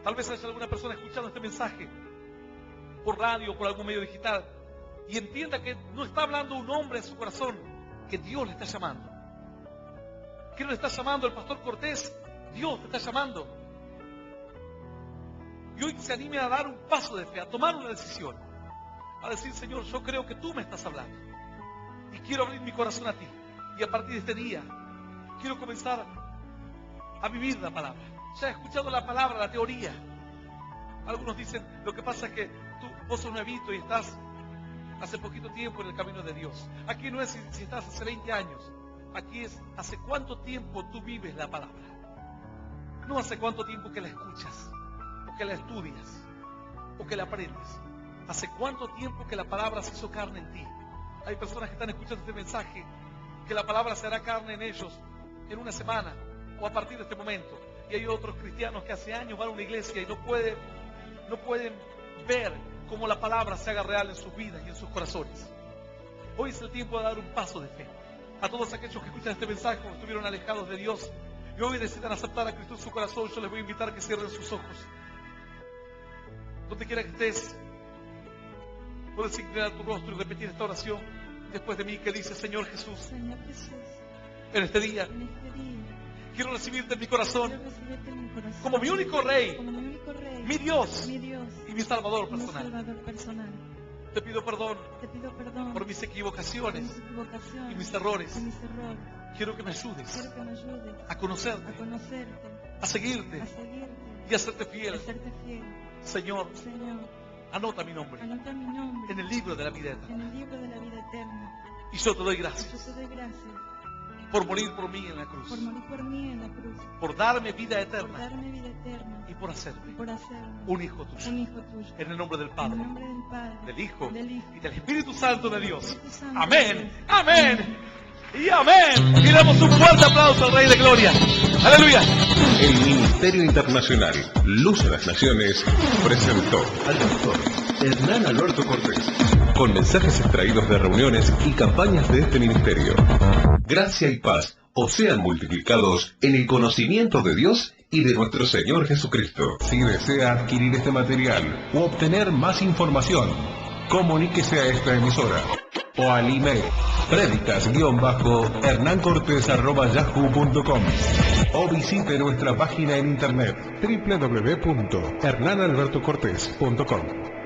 Tal vez haya alguna persona escuchando este mensaje por radio o por algún medio digital y entienda que no está hablando un hombre en su corazón, que Dios le está llamando. ¿Quién le está llamando? El pastor Cortés. Dios te está llamando. Y hoy se anime a dar un paso de fe, a tomar una decisión, a decir, Señor, yo creo que tú me estás hablando y quiero abrir mi corazón a ti, y a partir de este día quiero comenzar a vivir la palabra. Ya he escuchado la palabra, la teoría. Algunos dicen, lo que pasa es que vos sos nuevito y estás hace poquito tiempo en el camino de Dios. Aquí no es si estás hace 20 años, aquí es hace cuánto tiempo tú vives la palabra. No hace cuánto tiempo que la escuchas, o que la estudias, o que la aprendes. Hace cuánto tiempo que la palabra se hizo carne en ti. Hay personas que están escuchando este mensaje, que la palabra se hará carne en ellos en una semana, o a partir de este momento. Y hay otros cristianos que hace años van a una iglesia y no pueden ver cómo la palabra se haga real en sus vidas y en sus corazones. Hoy es el tiempo de dar un paso de fe. A todos aquellos que escuchan este mensaje o estuvieron alejados de Dios y hoy decidan aceptar a Cristo en su corazón, yo les voy a invitar a que cierren sus ojos. Donde quiera que estés, puedes inclinar tu rostro y repetir esta oración después de mí, que dice: Señor Jesús, Señor Jesús, en este día quiero recibirte en mi corazón como mi único Rey, mi Dios mi y mi Salvador personal. Te pido perdón Te pido perdón por mis equivocaciones mis equivocaciones y mis errores. y mis errores. Quiero que me ayudes Quiero que me ayudes a conocerte, a conocerte, a seguirte a seguirte y a serte y a fiel. serte fiel. Señor, Señor, anota mi nombre anota mi nombre en el libro de la vida eterna. en el libro de la vida eterna. Y yo te doy Y yo gracias te doy gracias por morir por mí en la cruz, por morir por mí en la cruz, por darme vida por eterna darme vida eterna y por y hacerme por hacerme un hijo tuyo. un hijo tuyo. En el nombre del En el Padre, nombre del Padre, del Hijo del Hijo y del Espíritu Santo de Dios. Espíritu Santo de Amén, Dios. amén y amén. Y damos un fuerte aplauso al Rey de Gloria. Aleluya. El Ministerio Internacional Luz a las Naciones presentó al doctor Hernán Alberto Cortés con mensajes extraídos de reuniones y campañas de este ministerio. Gracia y paz os sean multiplicados en el conocimiento de Dios y de nuestro Señor Jesucristo. Si desea adquirir este material u obtener más información, comuníquese a esta emisora o al email predicas-hernancortes@yahoo.com o visite nuestra página en internet www.hernanalbertocortes.com.